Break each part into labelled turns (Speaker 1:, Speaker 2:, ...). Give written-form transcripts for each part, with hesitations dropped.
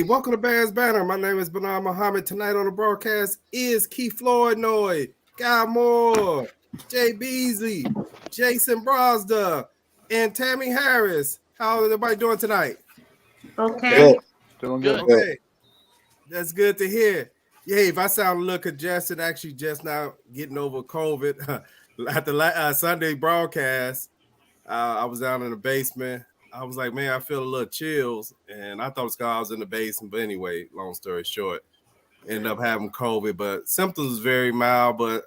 Speaker 1: welcome to Bears Banter. My name is Bernard Muhammad. Tonight on the broadcast is Keith Flournoy, Guy Moore, Jay Beasley, Jason Brosda, and Tammy Harris. How is everybody doing tonight?
Speaker 2: Okay.
Speaker 3: Doing good.
Speaker 1: Okay. That's good to hear. Yeah, if I sound a little congested, actually just now getting over COVID. At the Sunday broadcast, I was down in the basement. I was like, man, I feel a little chills, and I thought it was because I was in the basement. But anyway, long story short, ended up having COVID, but symptoms very mild, but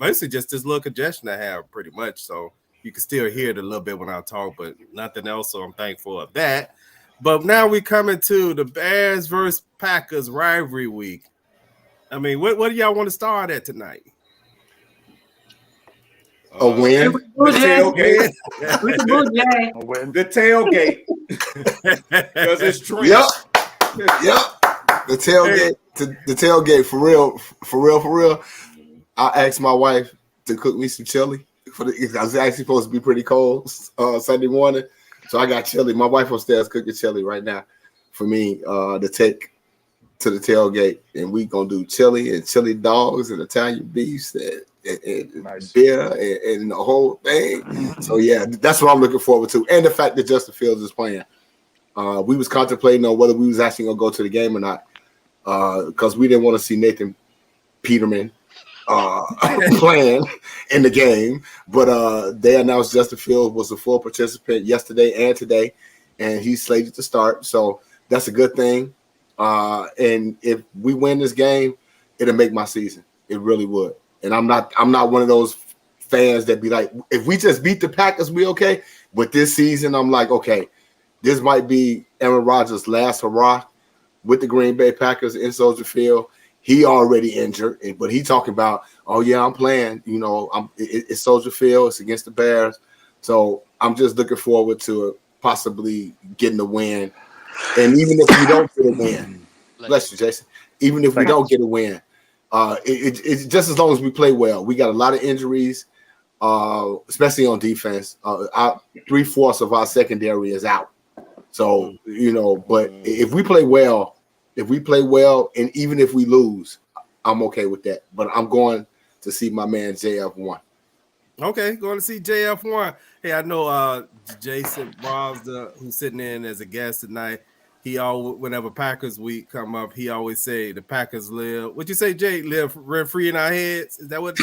Speaker 1: basically just this little congestion I have pretty much. So you can still hear it a little bit when I talk, but nothing else. So I'm thankful of that. But now we coming to the Bears versus Packers rivalry week. I mean, what do y'all want to start at tonight?
Speaker 4: A win.
Speaker 2: The tailgate.
Speaker 4: The tailgate. Because it's true.
Speaker 3: Yep. The tailgate. The tailgate for real. I asked my wife to cook me some chili. I was actually supposed to be pretty cold Sunday morning, so I got chili. My wife upstairs cooking chili right now for me to take to the tailgate, and we gonna do chili and chili dogs and Italian beefs and nice. Beer and the whole thing. So yeah, that's what I'm looking forward to, and the fact that Justin Fields is playing. We was contemplating on whether we was actually gonna go to the game or not, because we didn't want to see Nathan Peterman playing in the game. But they announced Justin Fields was a full participant yesterday and today, and he's slated to start. So that's a good thing. And if we win this game, it'll make my season. It really would. And I'm not one of those fans that be like, if we just beat the Packers, we okay. But this season, I'm like, okay, this might be Aaron Rodgers' last hurrah with the Green Bay Packers in Soldier Field. He already injured, but he talking about, oh yeah, I'm playing. You know, it's Soldier Field. It's against the Bears, so I'm just looking forward to possibly getting the win. And even if we don't get a win, bless you, Jason. Even if we don't get a win, it's just as long as we play well. We got a lot of injuries, especially on defense. 3/4 of our secondary is out. So, you know, but if we play well, and even if we lose, I'm okay with that. But I'm going to see my man JF1.
Speaker 1: Okay, going to see JF1. Hey, I know Jason Brosda, who's sitting in as a guest tonight. He always, whenever Packers week come up, he always say the Packers live. What you say, Jay? Live rent free in our heads? Is that what?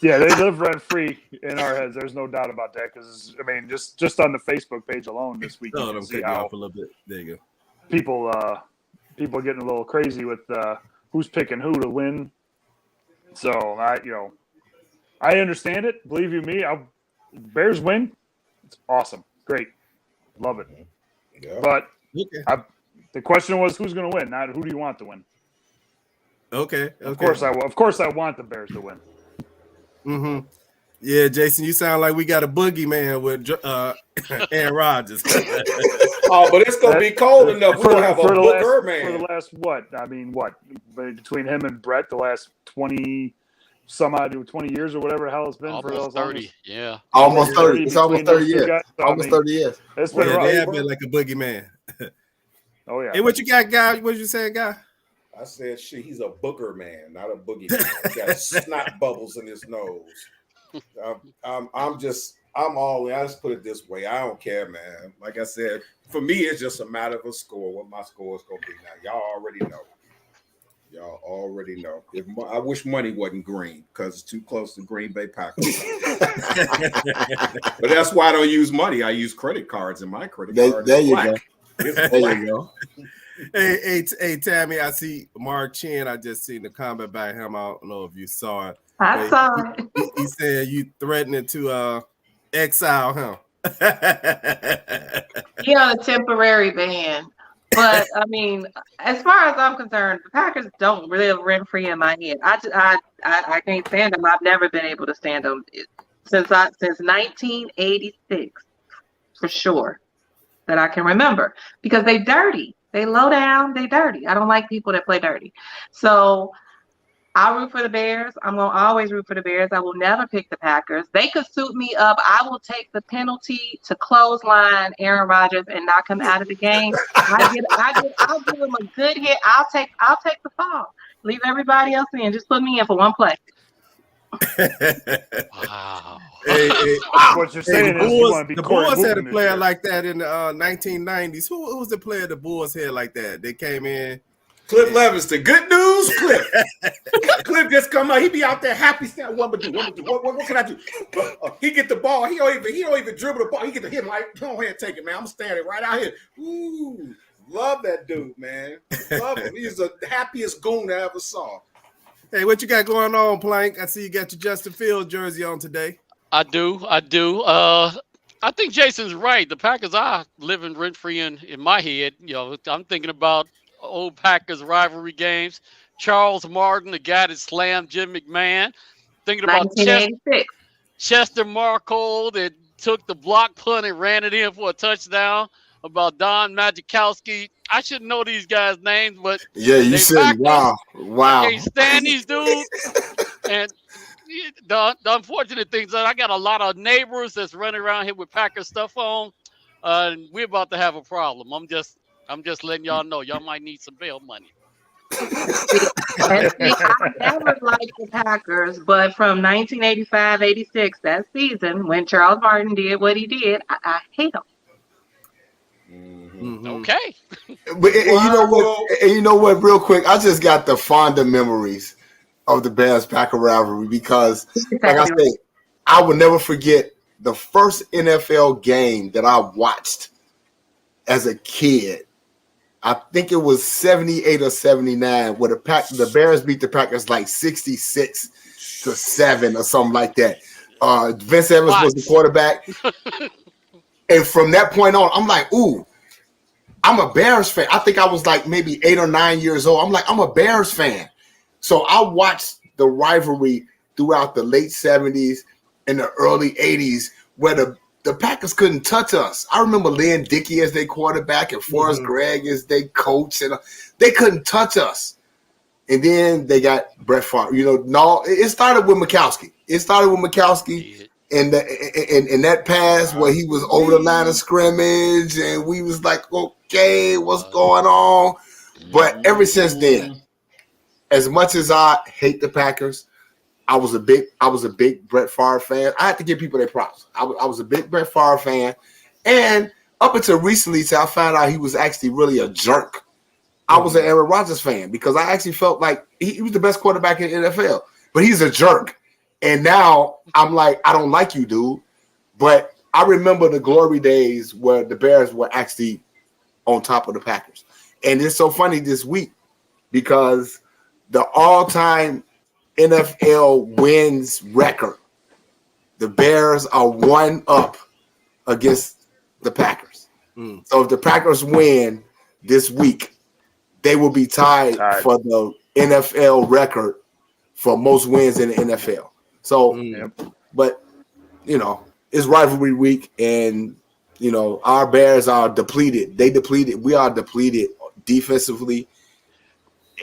Speaker 2: Yeah, they live rent free in our heads. There's no doubt about that. Because I mean, just on the Facebook page alone this week, you can see how
Speaker 1: a little bit. There you go.
Speaker 2: People are getting a little crazy with who's picking who to win. So I understand it. Believe you me, Bears win. It's awesome, great, love it. Yeah. But the question was, who's going to win? Not who do you want to win?
Speaker 1: Okay.
Speaker 2: Of course I want the Bears to win.
Speaker 1: Mm-hmm. Yeah, Jason, you sound like we got a boogeyman with Aaron Rodgers.
Speaker 4: Oh, but it's going to be cold enough. We're going to have a booger man.
Speaker 2: For the last, between him and Brett, the last 20 years or whatever the hell it's been.
Speaker 5: Almost
Speaker 2: for
Speaker 5: 30, yeah.
Speaker 3: Almost 30. It's almost 30 years. Almost 30 years.
Speaker 2: It's been
Speaker 1: they have been like a boogeyman.
Speaker 2: Oh, yeah.
Speaker 1: Hey, what you got, Guy? What you saying, Guy?
Speaker 4: I said, he's a booger man, not a boogeyman. He got snot bubbles in his nose. I'm all in. I just put it this way. I don't care, man. Like I said, for me, it's just a matter of a score, what my score is going to be now. Y'all already know. I wish money wasn't green because it's too close to Green Bay Packers. But that's why I don't use money. I use credit cards, and my credit card is black. There you go.
Speaker 1: Hey, Tammy, I see Mark Chin. I just seen the comment by him. I don't know if you saw it.
Speaker 6: I saw it.
Speaker 1: He said you threatening to exile him.
Speaker 6: He on a temporary ban. But I mean, as far as I'm concerned, the Packers don't live rent free in my head. I can't stand them. I've never been able to stand them since 1986, for sure, that I can remember, because they dirty. They low down. They dirty. I don't like people that play dirty. So I'll root for the Bears. I'm going to always root for the Bears. I will never pick the Packers. They could suit me up. I will take the penalty to clothesline Aaron Rodgers and knock him out of the game. I'll give him a good hit. I'll take the fall. Leave everybody else in. Just put me in for one play.
Speaker 5: Wow.
Speaker 2: What you're saying is you want to be
Speaker 1: the
Speaker 2: Corey
Speaker 1: Bulls had a
Speaker 2: Bolton this
Speaker 1: player
Speaker 2: year.
Speaker 1: like that in the 1990s. Who was the player the Bulls had like that? They came in.
Speaker 4: Cliff Levingston. Good news, Cliff. Cliff just come out. He be out there happy. What can I do? He get the ball. He don't even dribble the ball. He get the hit like, go ahead and take it, man. I'm standing right out here. Ooh, love that dude, man. Love him. He's the happiest goon I ever saw.
Speaker 1: Hey, what you got going on, Plank? I see you got your Justin Fields jersey on today.
Speaker 5: I do. I think Jason's right. The Packers are living rent-free in my head. You know, I'm thinking about old Packers rivalry games. Charles Martin, the guy that slammed Jim McMahon. Thinking about
Speaker 6: 1986.
Speaker 5: Chester Marco that took the block punt and ran it in for a touchdown. About Don Majkowski. I should know these guys' names, but
Speaker 3: Yeah, you said, wow.
Speaker 5: I can't stand these dudes. And the unfortunate thing is that I got a lot of neighbors that's running around here with Packer stuff on. And we're about to have a problem. I'm just letting y'all know. Y'all might need some bail money.
Speaker 6: And see, I never liked the Packers, but from 1985-86, that season when Charles Martin did what he did, I hate him.
Speaker 1: Mm-hmm.
Speaker 5: Okay.
Speaker 3: But and you know what? Real quick, I just got the fonder memories of the Bears Packer rivalry because, like I said, I will never forget the first NFL game that I watched as a kid. I think it was 78 or 79, where the Bears beat the Packers like 66-7 or something like that. Vince Evans was the quarterback. And from that point on, I'm like, ooh, I'm a Bears fan. I think I was like maybe 8 or 9 years old. I'm like, I'm a Bears fan. So I watched the rivalry throughout the late 70s and the early 80s where the Packers couldn't touch us. I remember Lynn Dickey as their quarterback and Forrest Gregg as their coach. And they couldn't touch us. And then they got Brett Favre. It started with Majkowski. And that pass where he was over the line of scrimmage, and we was like, okay, what's going on? But ever since then, as much as I hate the Packers, I was a big Brett Favre fan. I had to give people their props. I was a big Brett Favre fan, and up until recently, I found out he was actually really a jerk. I was an Aaron Rodgers fan because I actually felt like he was the best quarterback in the NFL, but he's a jerk. And now I'm like, I don't like you, dude. But I remember the glory days where the Bears were actually on top of the Packers. And it's so funny this week because the all-time NFL wins record, the Bears are 1 up against the Packers. So if the Packers win this week, they will be tied for the NFL record for most wins in the NFL. So, but, it's rivalry week, and, our Bears are depleted. We are depleted defensively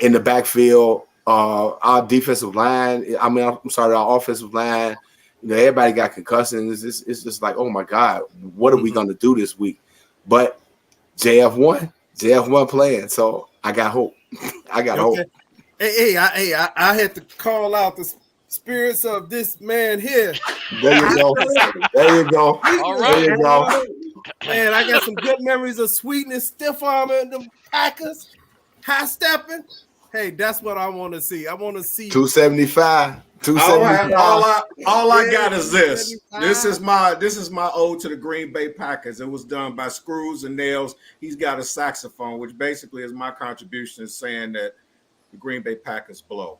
Speaker 3: in the backfield. Our defensive line, our offensive line, everybody got concussions. It's just like, oh, my God, what are we going to do this week? But JF won playing, so I got hope. Hope.
Speaker 1: Hey, I had to call out the spirits of this man here.
Speaker 3: There you go.
Speaker 5: All right.
Speaker 3: There you go.
Speaker 1: Man, I got some good memories of Sweetness, stiff arming the Packers, high stepping. Hey, that's what I want to see. I want to see
Speaker 3: 275.
Speaker 4: All I got is this. This is my ode to the Green Bay Packers. It was done by Screws and Nails. He's got a saxophone, which basically is my contribution, saying that the Green Bay Packers blow.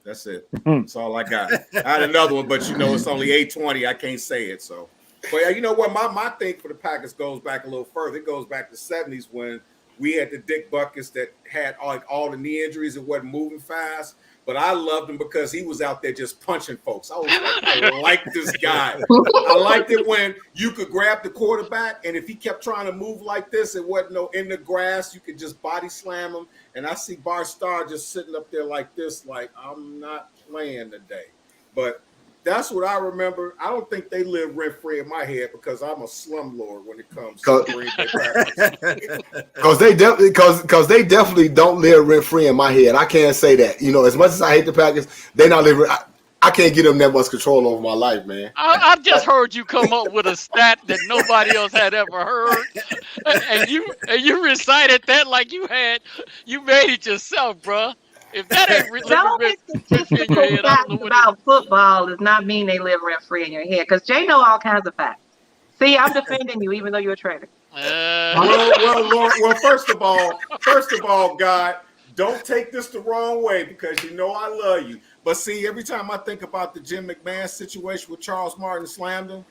Speaker 4: That's it. That's all I got. I had another one, but it's only 8:20. I can't say it. So, but you know what? My thing for the Packers goes back a little further. It goes back to the 70s when We had the Dick Buckets that had all the knee injuries and wasn't moving fast. But I loved him because he was out there just punching folks. I was like, I like this guy. I liked it when you could grab the quarterback, and if he kept trying to move like this, it wasn't in the grass. You could just body slam him. And I see Bar Star just sitting up there like this, like, I'm not playing today. But that's what I remember. I don't think they live rent-free in my head because I'm a slumlord when it comes to Green Bay Packers.
Speaker 3: Because they definitely don't live rent-free in my head. I can't say that. You know, as much as I hate the Packers, they not living. I can't give them that much control over my life, man.
Speaker 5: I just heard you come up with a stat that nobody else had ever heard, and you recited that like you made it yourself, bro. If that ain't
Speaker 6: statistical facts about football does not mean they live rent free in your head. Because Jay know all kinds of facts. See, I'm defending you, even though you're a traitor.
Speaker 4: Well, first of all, God, don't take this the wrong way because you know I love you. But see, every time I think about the Jim McMahon situation with Charles Martin slammed him,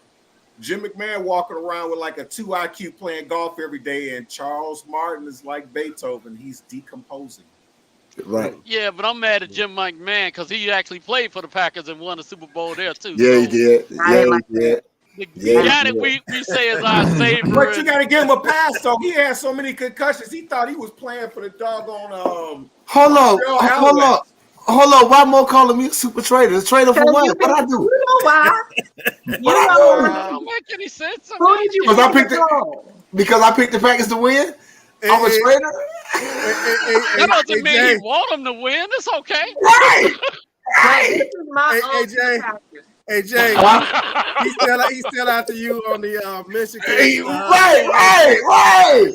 Speaker 4: Jim McMahon walking around with like a 2 IQ playing golf every day, and Charles Martin is like Beethoven. He's decomposing.
Speaker 3: Right.
Speaker 5: Yeah, but I'm mad at Jim McMahon because he actually played for the Packers and won a Super Bowl there too.
Speaker 3: Yeah, he did. Yeah, he did.
Speaker 5: The guy that we say is our savior.
Speaker 4: But you got to give him a pass, though. He had so many concussions. He thought he was playing for the doggone.
Speaker 3: Hold on. Why Mo calling me a super trader? A trader for what? What I do?
Speaker 6: You know why?
Speaker 5: Don't make any sense.
Speaker 6: Who did you
Speaker 3: because I picked the Packers to win? I'm a trader?
Speaker 5: That doesn't mean he want them to win. It's okay.
Speaker 3: Right.
Speaker 6: This is my
Speaker 1: Hey Jay, he's still after you on the Michigan.
Speaker 3: Right.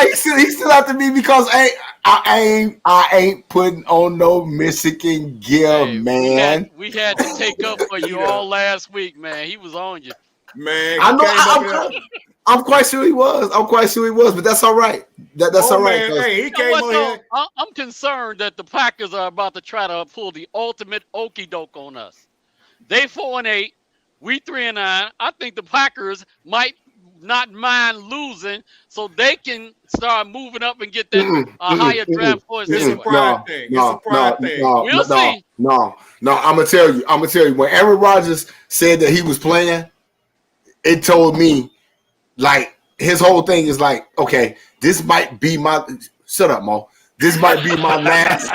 Speaker 3: He's still after me because I ain't putting on no Michigan gear, man.
Speaker 5: We had to take up for you all last week, man. He was on you,
Speaker 4: man.
Speaker 3: I know. I'm quite sure he was. But that's all right. That's all right.
Speaker 4: Man, hey, he came on here.
Speaker 5: I'm concerned that the Packers are about to try to pull the ultimate okie doke on us. They 4-8, we 3-9. I think the Packers might not mind losing, so they can start moving up and get that higher draft choice.
Speaker 4: It's a pride thing.
Speaker 5: We'll see.
Speaker 3: No. I'm gonna tell you. When Aaron Rodgers said that he was playing, it told me, like, his whole thing is like, okay, this might be my. Shut up, Mo. This might be my last.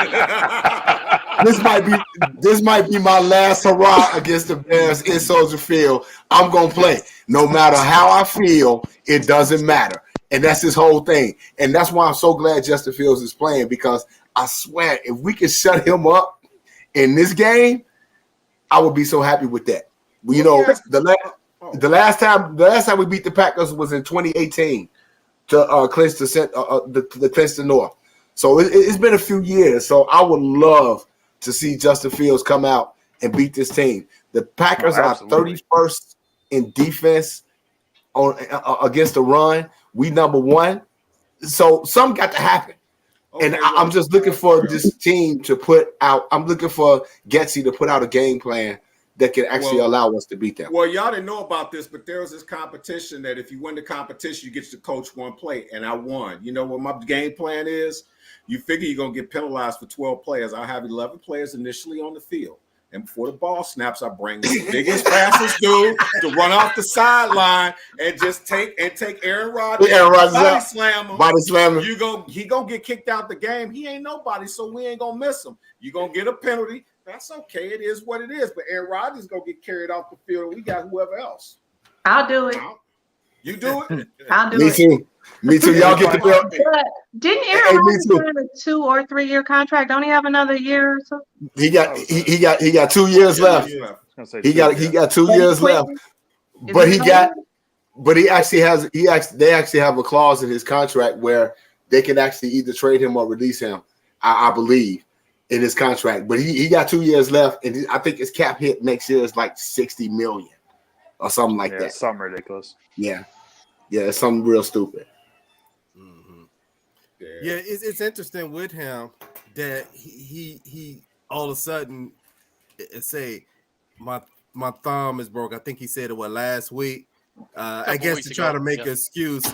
Speaker 3: This might be my last hurrah against the Bears in Soldier Field. I'm gonna play. No matter how I feel, it doesn't matter. And that's his whole thing. And that's why I'm so glad Justin Fields is playing, because I swear, if we can shut him up in this game, I would be so happy with that. You know, the last time we beat the Packers was in 2018 to clinch the clinch the North. So it's been a few years. So I would love to see Justin Fields come out and beat this team. The Packers are 31st in defense against the run. We number 1. So something got to happen. Okay, and I'm just looking for this team to put out. I'm looking for Getsy to put out a game plan that can actually allow us to beat them.
Speaker 4: Well, y'all didn't know about this, but there was this competition that if you win the competition, you get to coach one play, and I won. You know what my game plan is? You figure you're going to get penalized for 12 players. I'll have 11 players initially on the field. And before the ball snaps, I bring the biggest, fastest dude to run off the sideline and just take Aaron Rodgers, body slam him. He gonna get kicked out the game. He ain't nobody, so we ain't gonna miss him. You're gonna get a penalty. That's okay. It is what it is. But Aaron Rodgers is gonna get carried off the field, and we got whoever else.
Speaker 6: I'll do it.
Speaker 4: You do it?
Speaker 6: I'll do it.
Speaker 3: Me too. Y'all get the bill.
Speaker 6: But didn't Aaron Rodgers sign a 2 or 3 year contract? Don't he have another year or so?
Speaker 3: He got 2 years left. He got 2 years left. But they actually have a clause in his contract where they can actually either trade him or release him, I believe, in his contract. But he got 2 years left, and I think his cap hit next year is like $60 million or something like that.
Speaker 2: Something ridiculous.
Speaker 3: Yeah, it's something real stupid.
Speaker 1: Yeah, it's interesting with him that he all of a sudden say my thumb is broke. I think he said it last week. I guess to try to make an excuse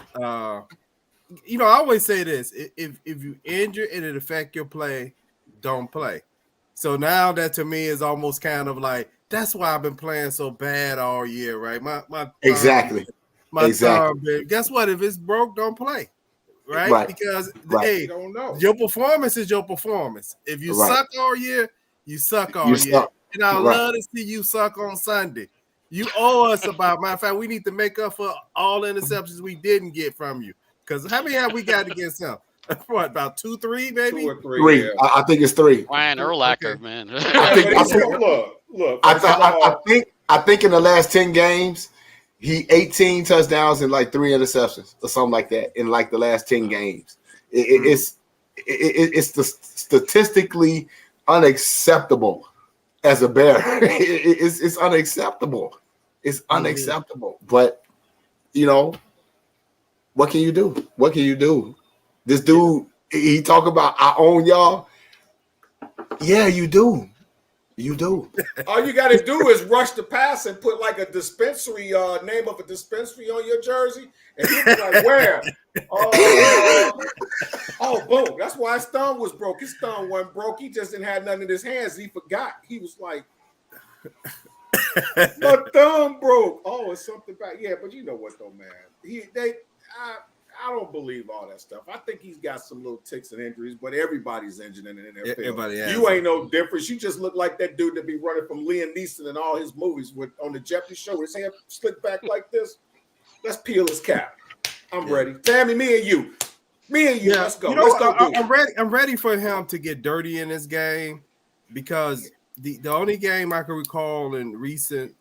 Speaker 1: I always say this: if you injure and it affect your play, don't play. So now that to me is almost kind of like that's why I've been playing so bad all year, right? My
Speaker 3: Exactly.
Speaker 1: thumb. Guess what? If it's broke, don't play, right? Because hey,
Speaker 4: don't know.
Speaker 1: your performance is your performance. If you suck all year, you suck all year.
Speaker 3: Suck.
Speaker 1: And I love to see you suck on Sunday. You owe us about. Matter of fact, we need to make up for all interceptions we didn't get from you. Because how many have we got against him? What, about 2, 3, maybe?
Speaker 4: 2 or 3. Yeah.
Speaker 3: I think it's 3.
Speaker 5: Ryan Urlacher, man.
Speaker 3: I think in the last 10 games, he 18 touchdowns and like 3 interceptions or something like that in like the last 10 games. It's statistically unacceptable as a Bear. It's unacceptable. It's unacceptable. But what can you do? What can you do? This dude, he talk about I own y'all. Yeah, you do. You do.
Speaker 4: All you got to do is rush the pass and put like a dispensary name of a dispensary on your jersey, and you'll be like, "Where? Oh, boom! That's why his thumb was broke. His thumb wasn't broke. He just didn't have nothing in his hands. He forgot. He was like, "My thumb broke." Oh, it's something back. Yeah, but you know what though, man? I don't believe all that stuff. I think he's got some little ticks and injuries, but everybody's injured in the NFL. You ain't no difference. You just look like that dude that be running from Liam Neeson in all his movies on the Jeopardy show. His hair slicked back like this. Let's peel his cap. I'm ready. Tammy, me and you. Yeah. Let's go. Let's go.
Speaker 1: I'm ready for him to get dirty in this game because the only game I can recall in the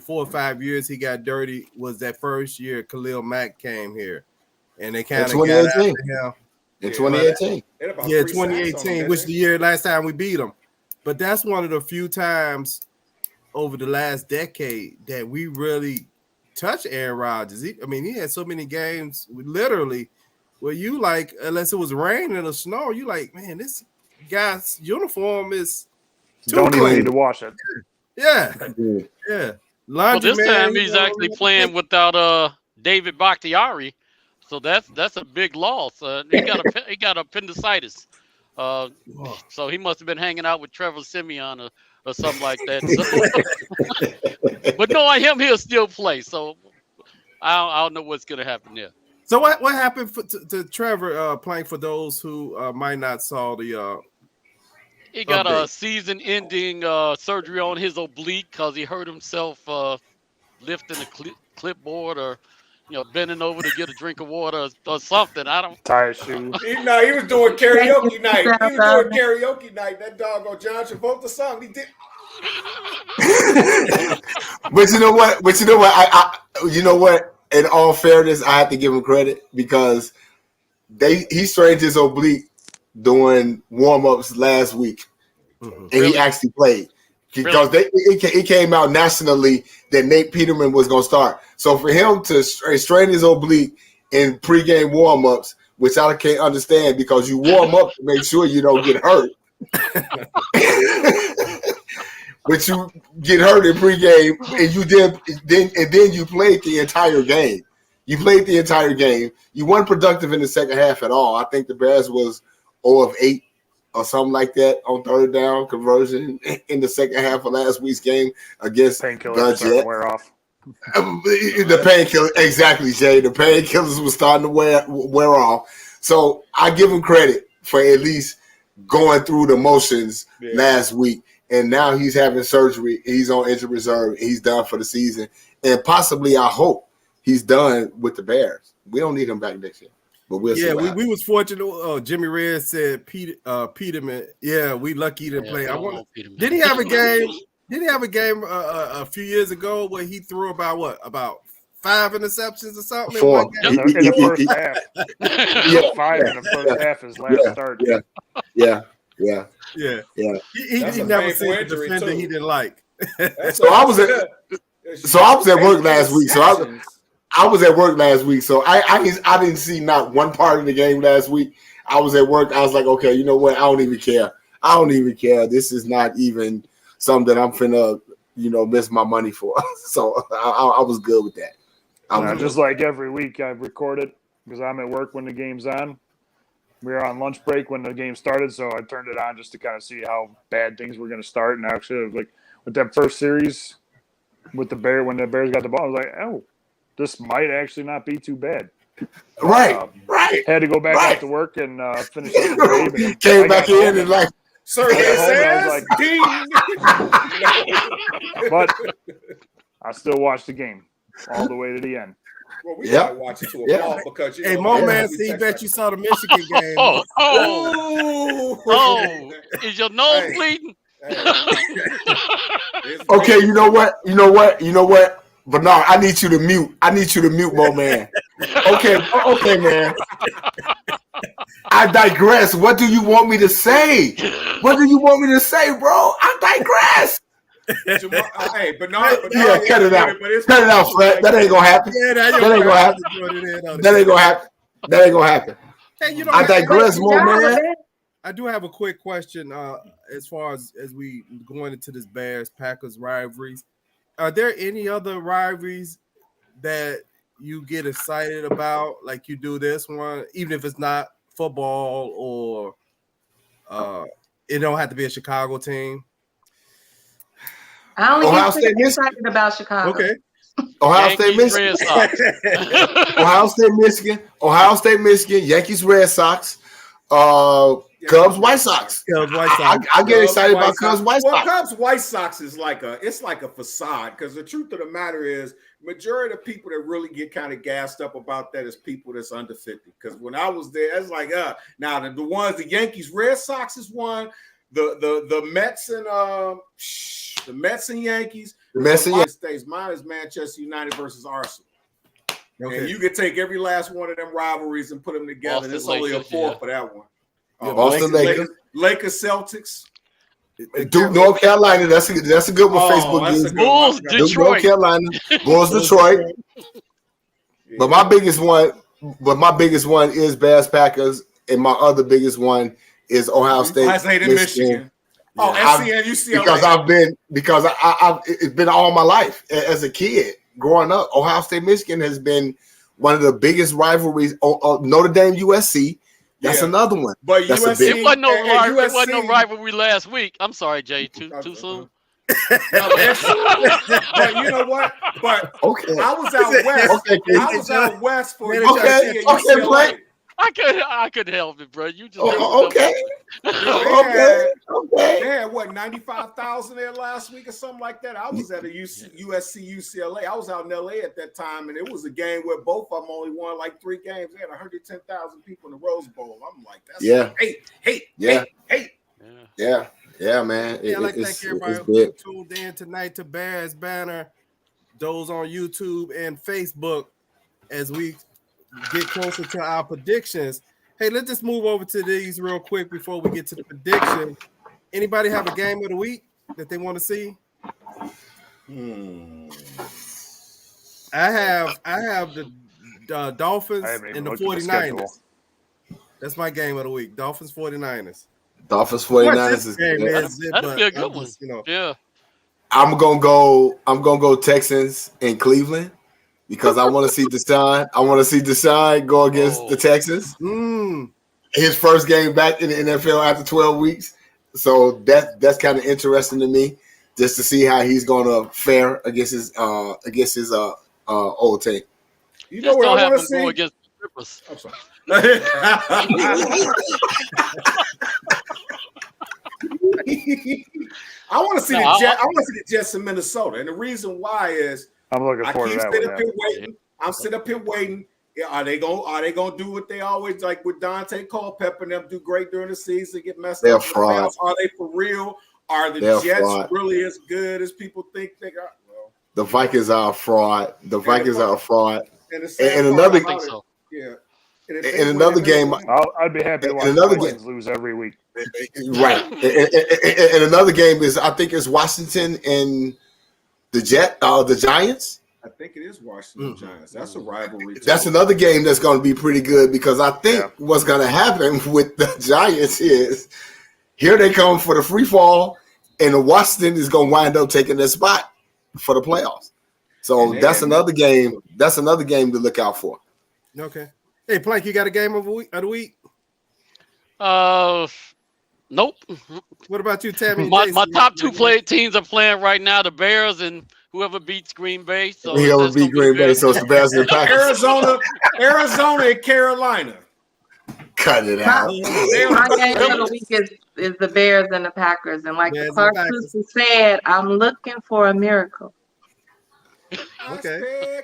Speaker 1: 4 or 5 years he got dirty was that first year Khalil Mack came here. And they kind of got after him.
Speaker 3: In 2018.
Speaker 1: Yeah, 2018, which the year last time we beat them. But that's one of the few times over the last decade that we really touched Aaron Rodgers. He had so many games literally where you like, unless it was raining or snow, you like, man, this guy's uniform is
Speaker 2: don't even need to wash it.
Speaker 1: Yeah.
Speaker 5: Well, this time he's actually playing without David Bakhtiari. So that's a big loss. He got appendicitis. So he must have been hanging out with Trevor Simeon or something like that. So, but knowing him, he'll still play. So I don't know what's going to happen there.
Speaker 1: So what happened to Trevor playing for those who might not saw the
Speaker 5: he got a season-ending surgery on his oblique because he hurt himself lifting a clipboard or bending over to get a drink of water or something. I don't.
Speaker 2: Tire shoe.
Speaker 4: He was doing karaoke night. That doggone John Travolta song. He did.
Speaker 3: But you know what? You know what? In all fairness, I have to give him credit because he strained his oblique doing warm-ups last week, and he actually played. Because it came out nationally that Nate Peterman was going to start. So for him to strain his oblique in pregame warm-ups, which I can't understand because you warm up to make sure you don't get hurt. But you get hurt in pregame and then you played the entire game. You weren't productive in the second half at all. I think the Bears was 0 of 8. Or something like that on third down conversion in the second half of last week's game against the Jets.
Speaker 2: Wear off.
Speaker 3: The painkillers, exactly, Jay. The painkillers were starting to wear off. So I give him credit for at least going through the motions last week. And now he's having surgery. He's on injured reserve. He's done for the season. And possibly, I hope, he's done with the Bears. We don't need him back next year. But we'll see.
Speaker 1: We was fortunate. Jimmy Red said Peterman. Yeah, we lucky he didn't play. Did he have a game? Did he have a game a few years ago where he threw about 5 interceptions or something?
Speaker 3: 4
Speaker 2: in the first half. 5 in the first half his last start.
Speaker 3: Yeah.
Speaker 1: He never seen a defender he didn't like.
Speaker 3: So I was at work last week. I was at work last week, so I didn't see not one part of the game last week. I was at work. I was like, okay, you know what? I don't even care. This is not even something that I'm finna, miss my money for. So I was good with that.
Speaker 2: Just like every week I've recorded, because I'm at work when the game's on. We were on lunch break when the game started, so I turned it on just to kind of see how bad things were going to start. And actually, like with that first series with the Bears, when the Bears got the ball, I was like, oh, this might actually not be too bad.
Speaker 3: Right.
Speaker 2: Had to go back out to work and finish up the game. And
Speaker 3: Came back in and like,
Speaker 4: Survey
Speaker 2: I
Speaker 4: says, ding.
Speaker 2: But I still watched the game all the way to the end.
Speaker 4: Well, we gotta watch it to a fault because
Speaker 1: Hey, Mo Man, see, bet you saw the Michigan game.
Speaker 5: Is your nose bleeding?
Speaker 3: okay, you know what? Bernard, I need you to mute, Mo Man. Okay, man. I digress. What do you want me to say? Bro? I digress.
Speaker 4: Hey, Bernard,
Speaker 3: yeah, cut it out. Cut it out, Fred. That ain't gonna happen. That ain't gonna happen.
Speaker 1: Hey,
Speaker 3: I digress, Mo Man.
Speaker 1: I do have a quick question as far as we going into this Bears-Packers rivalries. Are there any other rivalries that you get excited about, like you do this one, even if it's not football or it don't have to be a Chicago team?
Speaker 6: I only get excited about Chicago.
Speaker 1: Okay.
Speaker 3: Ohio State, Michigan. Ohio State, Michigan. Yankees, Red Sox. Cubs, White Sox. I get excited about Cubs, White Sox.
Speaker 4: Well, Cubs, White Sox is like a facade, because the truth of the matter is, majority of the people that really get kind of gassed up about that is people that's under 50. Because when I was there, it's like, now the ones, the Yankees, Red Sox is one. The Mets and the Mets and Yankees. States. Mine is Manchester United versus Arsenal. Okay. And you could take every last one of them rivalries and put them together. And it's only a four for that one.
Speaker 3: Boston
Speaker 4: Lakers, Celtics.
Speaker 3: Duke, North Carolina. That's a good one. Facebook news.
Speaker 5: Bulls, Detroit.
Speaker 3: Duke, North Carolina. Bulls, Detroit. But my biggest one is Bears, Packers, and my other biggest one is Ohio State, Michigan.
Speaker 4: Oh, SCN, UCLA.
Speaker 3: Because I've it's been all my life as a kid growing up. Ohio State, Michigan has been one of the biggest rivalries. Notre Dame, USC. That's another one.
Speaker 4: But
Speaker 5: it wasn't no rivalry last week. I'm sorry, Jay. Too soon.
Speaker 4: But you know what? But I was out west. I was out west for
Speaker 3: UCLA.
Speaker 5: I could help it, bro. You just
Speaker 3: okay.
Speaker 4: They had what, 95,000 there last week or something like that. I was at a USC UCLA. I was out in LA at that time, and it was a game where both of them only won like 3 games. They had 110,000 people in the Rose Bowl. I'm like, that's hate.
Speaker 3: Yeah, man.
Speaker 1: I'd like to thank everybody who tuned in tonight to Bears Banter, those on YouTube and Facebook, as we get closer to our predictions. Hey, let's just move over to these real quick before we get to the prediction. Anybody have a game of the week that they want to see? I have the Dolphins and the 49ers. That's my game of the week. Dolphins 49ers.
Speaker 3: Dolphins 49ers is
Speaker 5: good. That'd be a good one. Yeah.
Speaker 3: I'm gonna go Texans and Cleveland, because I want to see Deshaun. I want to see Deshaun go against the Texans. His first game back in the NFL after 12 weeks. So that's kind of interesting to me, just to see how he's going to fare against his old team.
Speaker 4: You know what I want to see?
Speaker 5: Go against the Clippers.
Speaker 4: I'm sorry. I want to see the Jets in Minnesota, and the reason why is
Speaker 2: I'm looking forward to that.
Speaker 4: I'm sitting up here waiting. Are they gonna do what they always like with Dante Culpepper and them, do great during the season, get messed up?
Speaker 3: Frauds.
Speaker 4: Are they for real? Are the Jets really as good as people think they are? Well,
Speaker 3: the Vikings are a fraud.
Speaker 4: And
Speaker 3: another
Speaker 4: yeah.
Speaker 3: In another game,
Speaker 2: I'd be happy to watch the Vikings lose every week.
Speaker 3: Right. And another game is, I think, it's Washington and the Giants.
Speaker 4: I think it is Washington Giants. That's a rivalry.
Speaker 3: That's another game that's going to be pretty good, because I think what's going to happen with the Giants is, here they come for the free fall, and Washington is going to wind up taking their spot for the playoffs. So that's another game. That's another game to look out for.
Speaker 1: Okay. Hey, Plank, you got a game of the week?
Speaker 5: Nope.
Speaker 1: What about you, Tammy?
Speaker 5: My top two teams are playing right now: the Bears and whoever beats Green Bay. So
Speaker 3: whoever beat Green Bay, so it's the Bears and the Packers.
Speaker 4: Arizona, and Carolina.
Speaker 3: Cut it out.
Speaker 6: My game of the week is the Bears and the Packers, and like the Clark sister said, I'm looking for a miracle.
Speaker 1: Okay.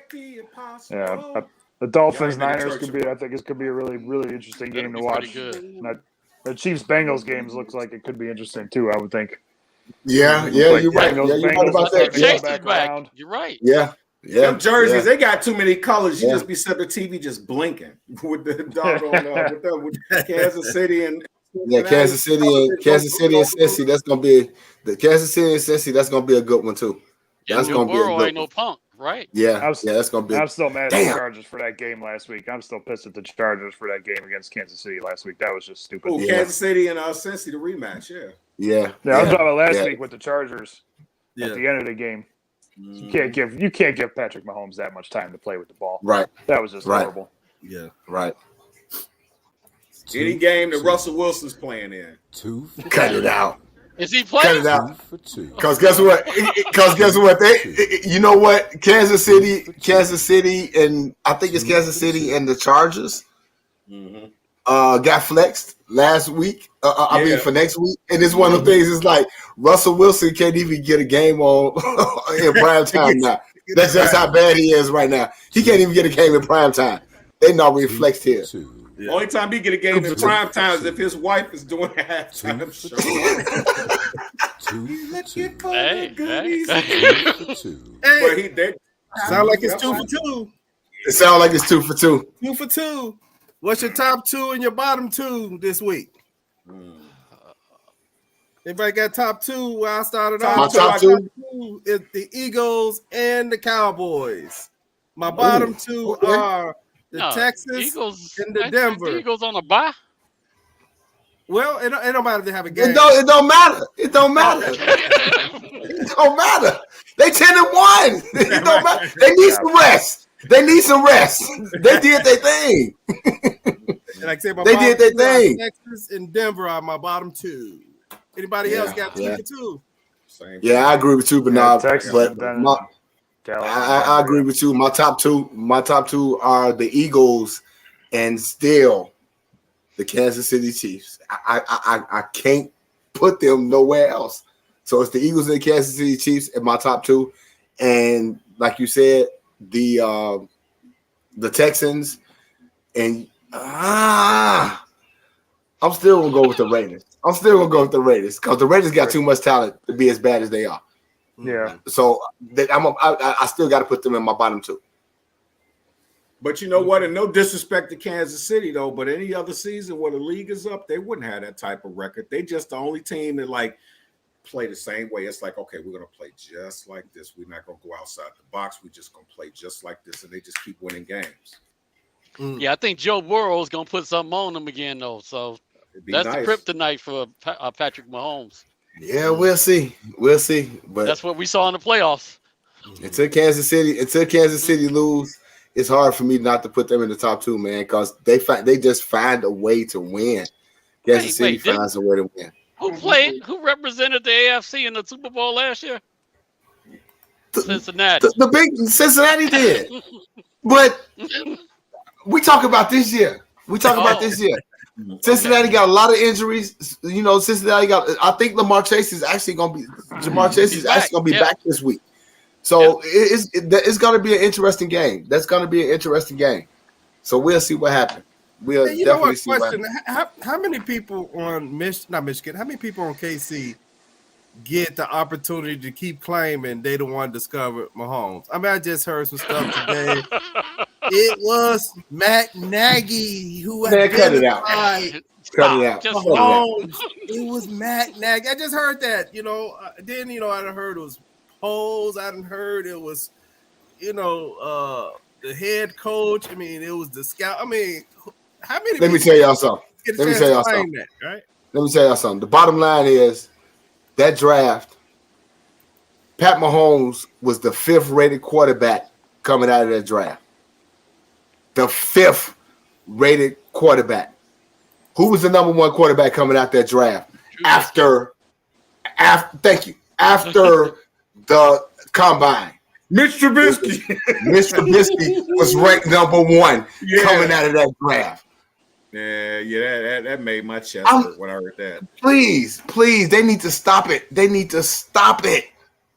Speaker 2: Yeah, the Dolphins Niners could be. I think it could be a really, really interesting game to watch. The Chiefs Bengals games looks like it could be interesting too. I would think.
Speaker 3: Yeah, you're right. You're right about that.
Speaker 5: Chase is back. You're right.
Speaker 3: Yeah.
Speaker 4: Them jerseys, they got too many colors. You just be sitting at the TV just blinking with the dog on with Kansas City and
Speaker 3: Kansas City and Cincy. That's gonna be the Kansas City and Cincy. That's gonna be a good one too. That's gonna be a good
Speaker 5: ain't no punk, right?
Speaker 3: Yeah, that's gonna be.
Speaker 2: I'm still mad at the Chargers for that game last week. I'm still pissed at the Chargers for that game against Kansas City last week. That was just stupid.
Speaker 4: Oh, Kansas City and Cincy, the rematch.
Speaker 3: Yeah.
Speaker 2: I was talking about last week with the Chargers at the end of the game. You can't give Patrick Mahomes that much time to play with the ball.
Speaker 3: Right.
Speaker 2: That was just horrible.
Speaker 1: Yeah.
Speaker 3: Right.
Speaker 4: Any game that Russell Wilson's playing in.
Speaker 3: Cut it out.
Speaker 5: Is he playing?
Speaker 3: Cut it out. Because guess what? You know what? Kansas City, and I think it's Kansas City and the Chargers got flexed last week. I mean, for next week. And it's one of the things. It's like Russell Wilson can't even get a game on in prime time now. That's just how bad he is right now. He can't even get a game in prime time. They not reflexed here.
Speaker 4: Yeah. Only time he get a game in prime time is if his wife is doing a halftime show.
Speaker 1: Sound like it's 2 for 2.
Speaker 3: It sounds like it's 2 for 2.
Speaker 1: 2 for 2. What's your top 2 and your bottom 2 this week? Anybody got top 2? Well, I started off.
Speaker 3: My top
Speaker 1: 2 is the Eagles and the Cowboys. My bottom 2 are the Texans
Speaker 5: Eagles,
Speaker 1: and the Denver.
Speaker 5: The Eagles on a bye.
Speaker 1: Well, it don't matter if they have a game.
Speaker 3: It don't matter. It don't matter. It don't matter. They 10-1. It don't matter. They need some rest. They did their thing.
Speaker 1: Like I said,
Speaker 3: they did their thing.
Speaker 1: Texas and Denver are my bottom 2. Anybody else got 2 for 2?
Speaker 3: Yeah, I agree with you, Bernard. But I agree with you. My top two are the Eagles and still the Kansas City Chiefs. I can't put them nowhere else. So it's the Eagles and the Kansas City Chiefs in my top 2. And like you said, the Texans and I'm still gonna go with the Raiders. Because the Raiders got too much talent to be as bad as they are.
Speaker 2: Yeah.
Speaker 3: So I still got to put them in my bottom 2.
Speaker 4: But you know what? And no disrespect to Kansas City, though, but any other season where the league is up, they wouldn't have that type of record. They just the only team that like play the same way. It's like, okay, we're going to play just like this. We're not going to go outside the box. We're just going to play just like this. And they just keep winning games.
Speaker 5: Yeah, I think Joe Burrow's going to put something on them again, though. So that's nice. The kryptonite for Patrick Mahomes.
Speaker 3: Yeah, we'll see. But
Speaker 5: that's what we saw in the playoffs.
Speaker 3: Until Kansas City lose, it's hard for me not to put them in the top 2, man, because they just find a way to win. Kansas City finds a way to win.
Speaker 5: Who represented the AFC in the Super Bowl last year? Cincinnati.
Speaker 3: The big Cincinnati did. But we talk about this year. Cincinnati got a lot of injuries. You know, Cincinnati I think Jamar Chase is actually going to be back this week. So it's going to be an interesting game. That's going to be an interesting game. So we'll see what happens. We'll definitely see what happens.
Speaker 1: How many people on Michigan? How many people on KC get the opportunity to keep claiming they the one discovered Mahomes? I mean, I just heard some stuff today. It was Matt Nagy who
Speaker 3: cut it out. Cut it out.
Speaker 1: Mahomes. It was Matt Nagy. I just heard that. Then I heard it was polls. I heard it was, the head coach. I mean, it was the scout. I mean, how many?
Speaker 3: Let me tell y'all something. Let me tell y'all something. The bottom line is that draft. Pat Mahomes was the 5th rated quarterback coming out of that draft. The 5th rated quarterback. Who was the number one quarterback coming out that draft? After the combine.
Speaker 4: Mitch Trubisky.
Speaker 3: Mitch Trubisky was ranked number one coming out of that draft.
Speaker 4: Yeah, that made my chest hurt when I heard that.
Speaker 3: Please, they need to stop it.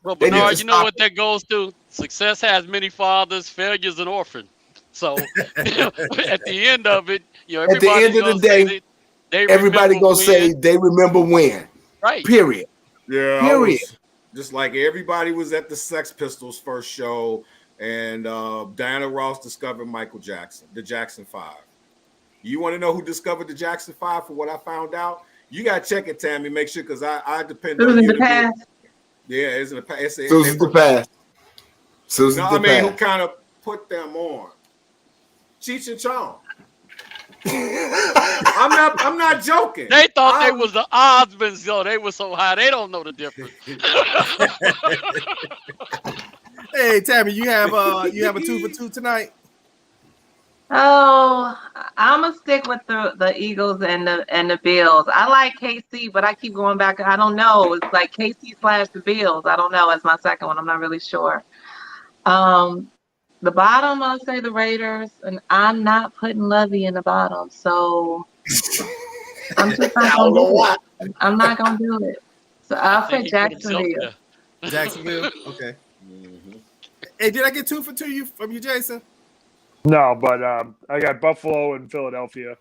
Speaker 5: Well, Bernard, you know what that goes to? Success has many fathers, failure's an orphan. So at the end of it,
Speaker 3: at the end of the day, everybody gonna say they remember when.
Speaker 5: Right.
Speaker 3: Period.
Speaker 4: Yeah.
Speaker 3: Period.
Speaker 4: Just like everybody was at the Sex Pistols first show, and Diana Ross discovered Michael Jackson, the Jackson 5. You want to know who discovered the Jackson 5? For what I found out, you got to check it, Tammy. Make sure, because I depend on you. Yeah, it's in the past.
Speaker 3: Susan the past. Susan the past.
Speaker 4: Who kind of put them on? Cheech and Chong. I'm not joking.
Speaker 5: They thought they was the Osmonds, though. They were so high, they don't know the difference.
Speaker 1: Hey, Tammy, you have a 2 for 2 tonight.
Speaker 6: Oh, I'm gonna stick with the Eagles and the Bills. I like KC, but I keep going back. I don't know. It's like KC/the Bills. I don't know. It's my second one. I'm not really sure. The bottom, I'll say the Raiders, and I'm not putting Lovey in the bottom, so I'm just not gonna do it. I'm not gonna do it. So I'll say Jacksonville.
Speaker 1: Jacksonville, okay. Hey, did I get 2 for 2 from you, Jason?
Speaker 2: No, but I got Buffalo and Philadelphia.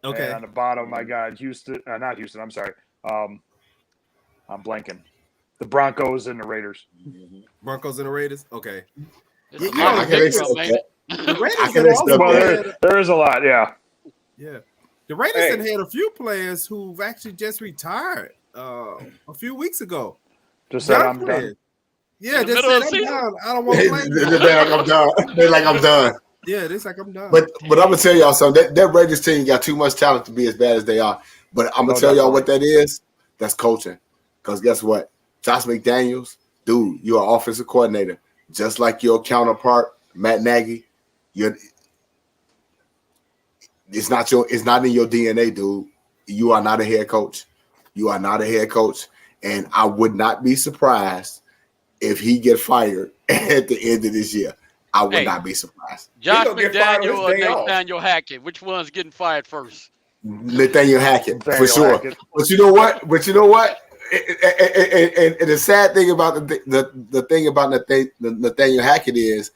Speaker 1: Okay.
Speaker 2: And on the bottom, I got Houston. Not Houston. I'm sorry. I'm blanking. The Broncos and the Raiders.
Speaker 1: Broncos and the Raiders. Okay.
Speaker 3: I can accept
Speaker 2: that. There is a lot. Yeah.
Speaker 1: Yeah. The Raiders had a few players who've actually just retired a few weeks ago.
Speaker 2: Just said I'm done.
Speaker 1: Yeah, just said I'm done. I don't want to play.
Speaker 3: They're like I'm done.
Speaker 1: Yeah, it's like I'm done.
Speaker 3: But I'm gonna tell y'all something. That Raiders team got too much talent to be as bad as they are. But I'm gonna tell y'all what that is. That's coaching. Because guess what? Josh McDaniels, dude, you're an offensive coordinator, just like your counterpart, Matt Nagy. It's not in your DNA, dude. You are not a head coach. You are not a head coach, and I would not be surprised if he get fired at the end of this year. I would not be surprised.
Speaker 5: Josh McDaniel or Nathaniel Hackett? Which one's getting fired first?
Speaker 3: Nathaniel Hackett, for sure. But you know what? And the sad thing about the thing about Nathaniel Hackett is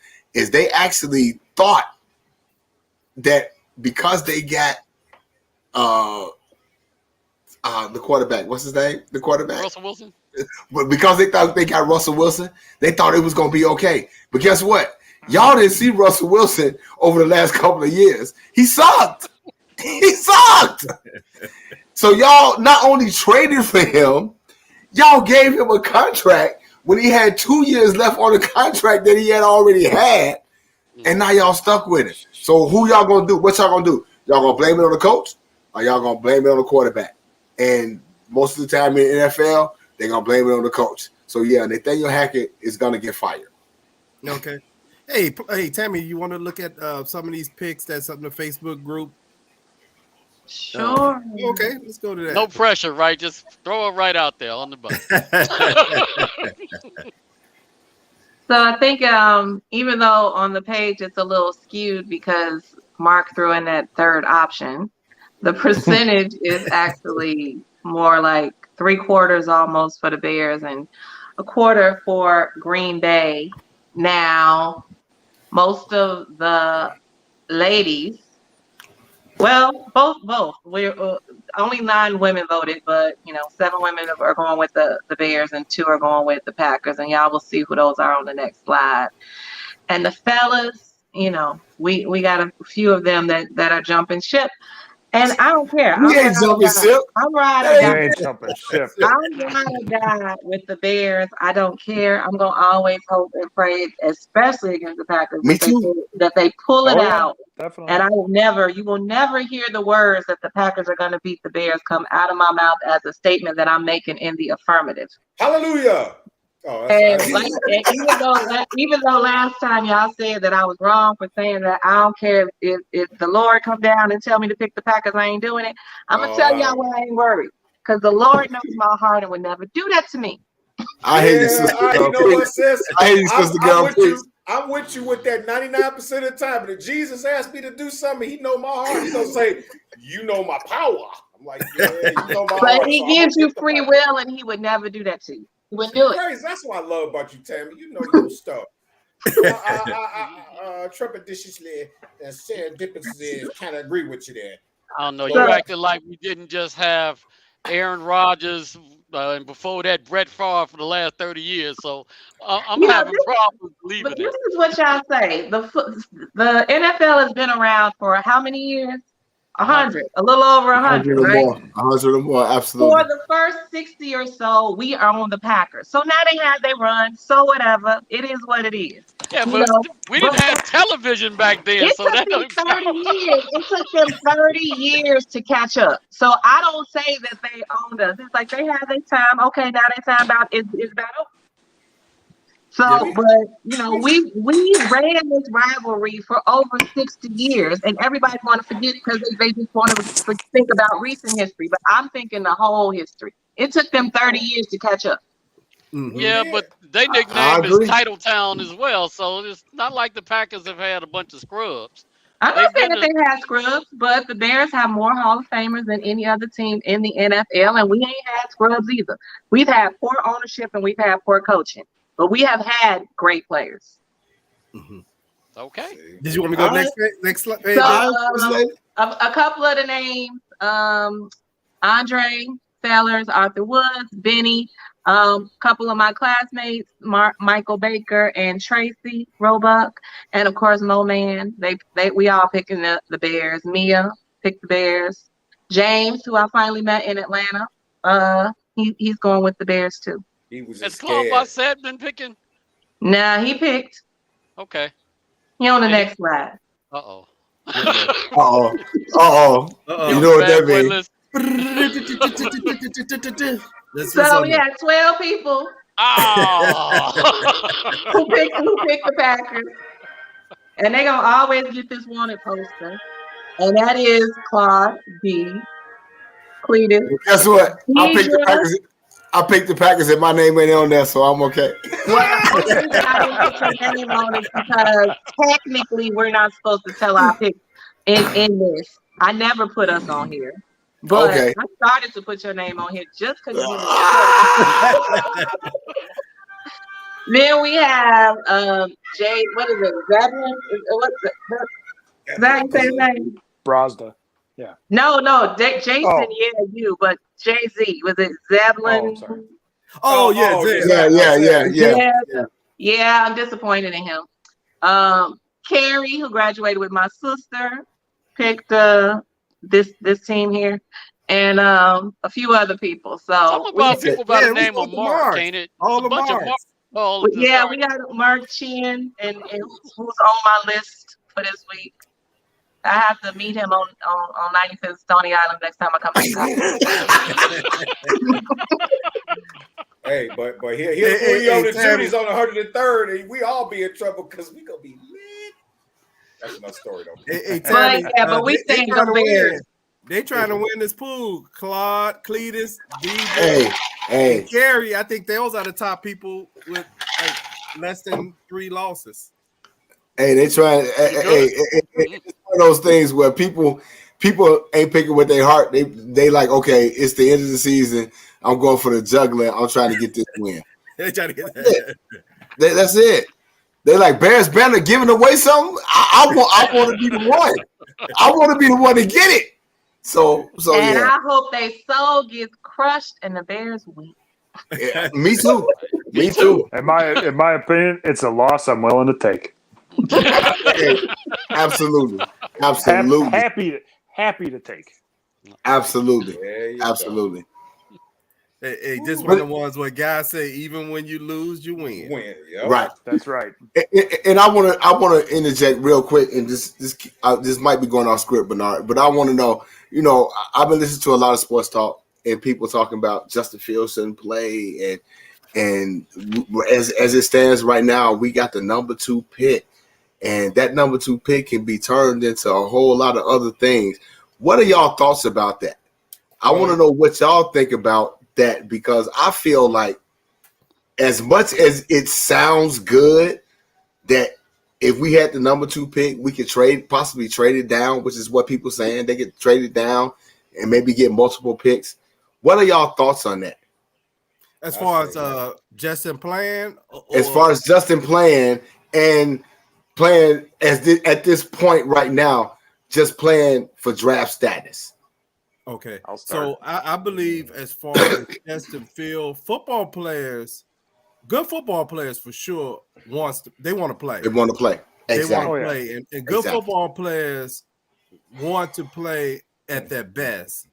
Speaker 3: they actually thought that because they got the quarterback, what's his name? The quarterback,
Speaker 5: Russell Wilson.
Speaker 3: But because they thought they got Russell Wilson, they thought it was going to be okay. But guess what? Y'all didn't see Russell Wilson over the last couple of years. He sucked. So y'all not only traded for him, y'all gave him a contract when he had 2 years left on the contract that he had already had, and now y'all stuck with it. So who y'all gonna do? What y'all gonna do? Y'all gonna blame it on the coach, or y'all gonna blame it on the quarterback? And most of the time in the NFL, they're gonna blame it on the coach. So yeah, Nathaniel Hackett is gonna get fired.
Speaker 1: Okay. Hey, Tammy, you want to look at some of these picks that's up in the Facebook group?
Speaker 6: Sure.
Speaker 1: Okay, let's go to that.
Speaker 5: No pressure, right? Just throw it right out there on the button.
Speaker 6: So I think even though on the page it's a little skewed because Mark threw in that third option, the percentage is actually more like 3/4 almost for the Bears and 1/4 for Green Bay. Now, most of the ladies, well, both. We're only 9 women voted, but 7 women are going with the Bears and 2 are going with the Packers, and y'all will see who those are on the next slide. And the fellas, we got a few of them that are jumping ship. And I don't care.
Speaker 3: We ain't jumping ship.
Speaker 6: I'm riding
Speaker 2: or die
Speaker 6: with the Bears. I don't care. I'm gonna always hope and pray, especially against the Packers, that they pull it out.
Speaker 2: Definitely.
Speaker 6: And you will never hear the words that the Packers are gonna beat the Bears come out of my mouth as a statement that I'm making in the affirmative.
Speaker 4: Hallelujah. Oh,
Speaker 6: And
Speaker 4: that's
Speaker 6: like, and even though last time y'all said that I was wrong for saying that I don't care if the Lord come down and tell me to pick the Packers, I ain't doing it. I'm gonna tell y'all why I ain't worried, because the Lord knows my heart and would never do that to me.
Speaker 3: I hate you, sister girl.
Speaker 4: you know what, sis?
Speaker 3: I hate you, sister girl.
Speaker 4: I'm with you with that 99% of the time. But if Jesus asked me to do something, he know my heart. He gonna say, you know my power. I'm like, yeah, you know my heart.
Speaker 6: But he gives you free will, and he would never do that to you. He wouldn't do it.
Speaker 4: Crazy. That's what I love about you, Tammy. You know your stuff. Trepidatiously and serendipitously kind of agree with you there.
Speaker 5: I don't know. You acted like we didn't just have Aaron Rodgers and before that Brett Favre for the last 30 years. So I'm having problems believing
Speaker 6: but
Speaker 5: it.
Speaker 6: This is what y'all say. The NFL has been around for how many years? 100, a little over 100, right?
Speaker 3: 100 or more, absolutely.
Speaker 6: For the first 60 or so, we are on the Packers. So now they had their run. So whatever, it is what it is.
Speaker 5: Yeah, but we didn't have television back then, so that
Speaker 6: took them 30 years. It took them 30 years to catch up. So I don't say that they owned us. It's like they had their time. Okay, now their time is about over. So, but we ran this rivalry for over 60 years, and everybody's want to forget because they just want to think about recent history. But I'm thinking the whole history. It took them 30 years to catch up.
Speaker 5: Mm-hmm. Yeah, but they nickname is Titletown as well, so it's not like the Packers have had a bunch of scrubs.
Speaker 6: I'm not saying that they had scrubs, but the Bears have more Hall of Famers than any other team in the NFL, and we ain't had scrubs either. We've had poor ownership and we've had poor coaching. But we have had great players.
Speaker 5: Mm-hmm. Okay.
Speaker 1: Did you want me to go next slide?
Speaker 6: So, a couple of the names: Andre Sellers, Arthur Woods, Benny. Couple of my classmates: Michael Baker and Tracy Roebuck, and of course Mo Man. We all picking the Bears. Mia picked the Bears. James, who I finally met in Atlanta, he's going with the Bears too.
Speaker 4: He was
Speaker 5: Has Claude Bassett been picking?
Speaker 6: Nah, he picked.
Speaker 5: Okay.
Speaker 6: He on the next slide.
Speaker 5: Uh-oh.
Speaker 3: Uh-oh. You know what that means.
Speaker 6: So we had 12 people who picked the Packers. And they're going to always get this wanted poster. And that is Claude B. Cletus.
Speaker 3: Guess what? I picked the Packers and my name ain't on there, so I'm okay.
Speaker 6: Well, I didn't put your name on it because technically we're not supposed to tell our pick in this. I never put us on here. But I started to put your name on here just because you Then we have Jay, what is it? Zebulon? Is that you say his name?
Speaker 2: Brazda. Yeah.
Speaker 6: No, Jason, you, but Jay-Z. Was it Zebulon? Yeah, I'm disappointed in him. Carrie, who graduated with my sister, picked this team here, and a few other people. So
Speaker 5: some about people by the name of Mark, ain't it?
Speaker 1: All the Marks.
Speaker 6: We got Mark Chin, and who's on my list for this week. I have to meet him on 95th Stony Island next time I come back.
Speaker 4: Hey, but here Julio and Judy's on 103rd, and we all be in trouble because we gonna be lit. That's another story though.
Speaker 6: But we think the Bears.
Speaker 1: They trying to win this pool. Claude, Cletus, DJ, and Gary. I think those are the top people with like less than 3 losses.
Speaker 3: Hey, they trying. It's one of those things where people ain't picking with their heart. They like, okay, it's the end of the season. I'm going for the juggler. I'm trying to get this win.
Speaker 1: They trying to get that.
Speaker 3: That's it. They like Bears Banter giving away something. I want to be the one. I want to be the one to get it. So
Speaker 6: I hope they soul gets crushed and the Bears win.
Speaker 3: Yeah, me too. Me too.
Speaker 2: In my opinion, it's a loss I'm willing to take.
Speaker 3: Absolutely.
Speaker 2: Happy to take.
Speaker 3: Absolutely.
Speaker 1: Hey, just one of the ones where guys say, even when you lose, you win.
Speaker 4: Yep.
Speaker 3: Right.
Speaker 2: That's right.
Speaker 3: And I want to interject real quick, and this might be going off script, Bernard, but I want to know. I've been listening to a lot of sports talk and people talking about Justin Fields shouldn't play, and And as it stands right now, we got the number 2 pick. And that number 2 pick can be turned into a whole lot of other things. What are y'all thoughts about that? I want to know what y'all think about that, because I feel like as much as it sounds good that if we had the number 2 pick, we could possibly trade it down, which is what people are saying. They could trade it down and maybe get multiple picks. What are y'all thoughts on that?
Speaker 1: As far as Justin playing?
Speaker 3: As far as Justin playing and playing at this point right now, just playing for draft status.
Speaker 1: Okay. So I believe as far as Justin Field, football players, good football players for sure, they want to play.
Speaker 3: They want to play. Exactly.
Speaker 1: They want to play. And good football players want to play at their best.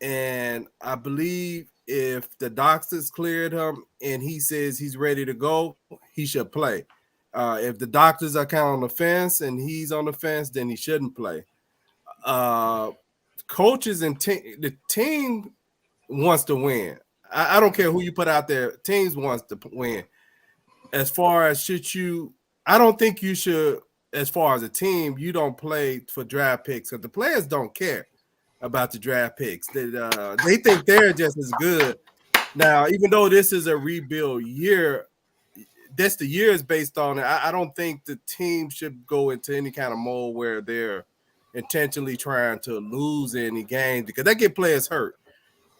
Speaker 1: And I believe if the doctors cleared him and he says he's ready to go, he should play. If the doctors are kind of on the fence and he's on the fence, then he shouldn't play. Coaches and the team wants to win. I don't care who you put out there. Teams wants to win. As far as I don't think you should, as far as a team, you don't play for draft picks because the players don't care about the draft picks. They think they're just as good. Now, even though this is a rebuild year, that's the year is based on it. I don't think the team should go into any kind of mode where they're intentionally trying to lose any games because that get players hurt.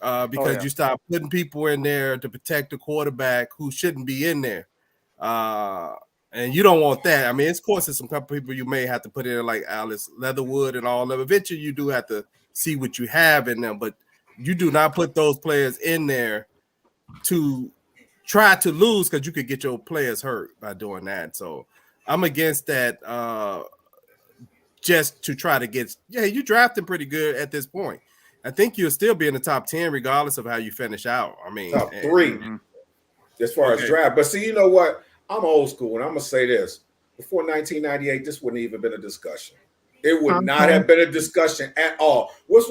Speaker 1: Because you start putting people in there to protect the quarterback who shouldn't be in there. And you don't want that. I mean, of course, there's some couple people you may have to put in like Alice Leatherwood and all of them. Eventually, you do have to see what you have in them, but you do not put those players in there to try to lose because you could get your players hurt by doing that. So I'm against that just to try to get – you drafted pretty good at this point. I think you'll still be in the top 10 regardless of how you finish out. I mean,
Speaker 4: top 3 as far as draft. But see, you know what? I'm old school, and I'm going to say this. Before 1998, this wouldn't even been a discussion. It would not have been a discussion at all. What's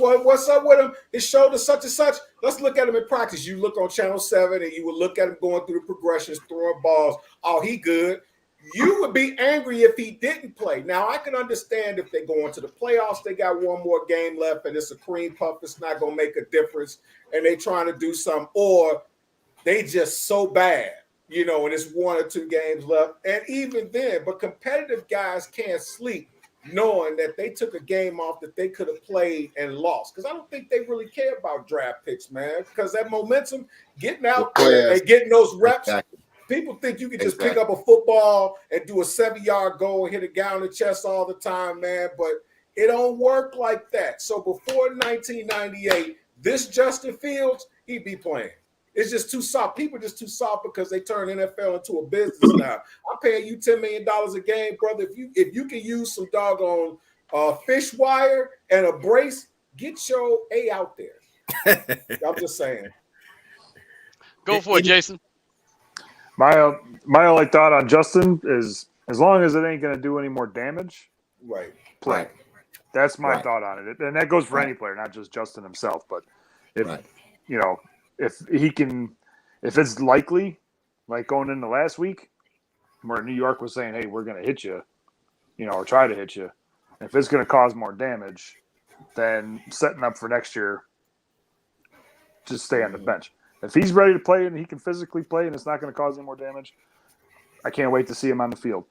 Speaker 4: up with him? His shoulder such and such. Let's look at him in practice. You look on Channel 7, and you would look at him going through the progressions, throwing balls. Oh, he good. You would be angry if he didn't play. Now, I can understand if they go into the playoffs, they got one more game left, and it's a cream puff. It's not going to make a difference, and they trying to do something. Or they just so bad, and it's 1 or 2 games left. And even then, but competitive guys can't sleep knowing that they took a game off that they could have played and lost. Because I don't think they really care about draft picks, man. Because that momentum, getting out there and getting those reps, people think you can just pick up a football and do a 7-yard goal and hit a guy on the chest all the time, man. But it don't work like that. So before 1998, this Justin Fields, he'd be playing. It's just too soft. People are just too soft because they turn NFL into a business now. I'm paying you $10 million a game, brother. If you can use some doggone fish wire and a brace, get your A out there. I'm just saying.
Speaker 5: Go for it, Jason.
Speaker 2: My only thought on Justin is as long as it ain't going to do any more damage, play. That's my thought on it. And that goes for any player, not just Justin himself. But if he can, if it's likely, like going into last week, where New York was saying, hey, we're going to hit you, or try to hit you. If it's going to cause more damage, then setting up for next year, just stay on the bench. If he's ready to play and he can physically play and it's not going to cause any more damage, I can't wait to see him on the field.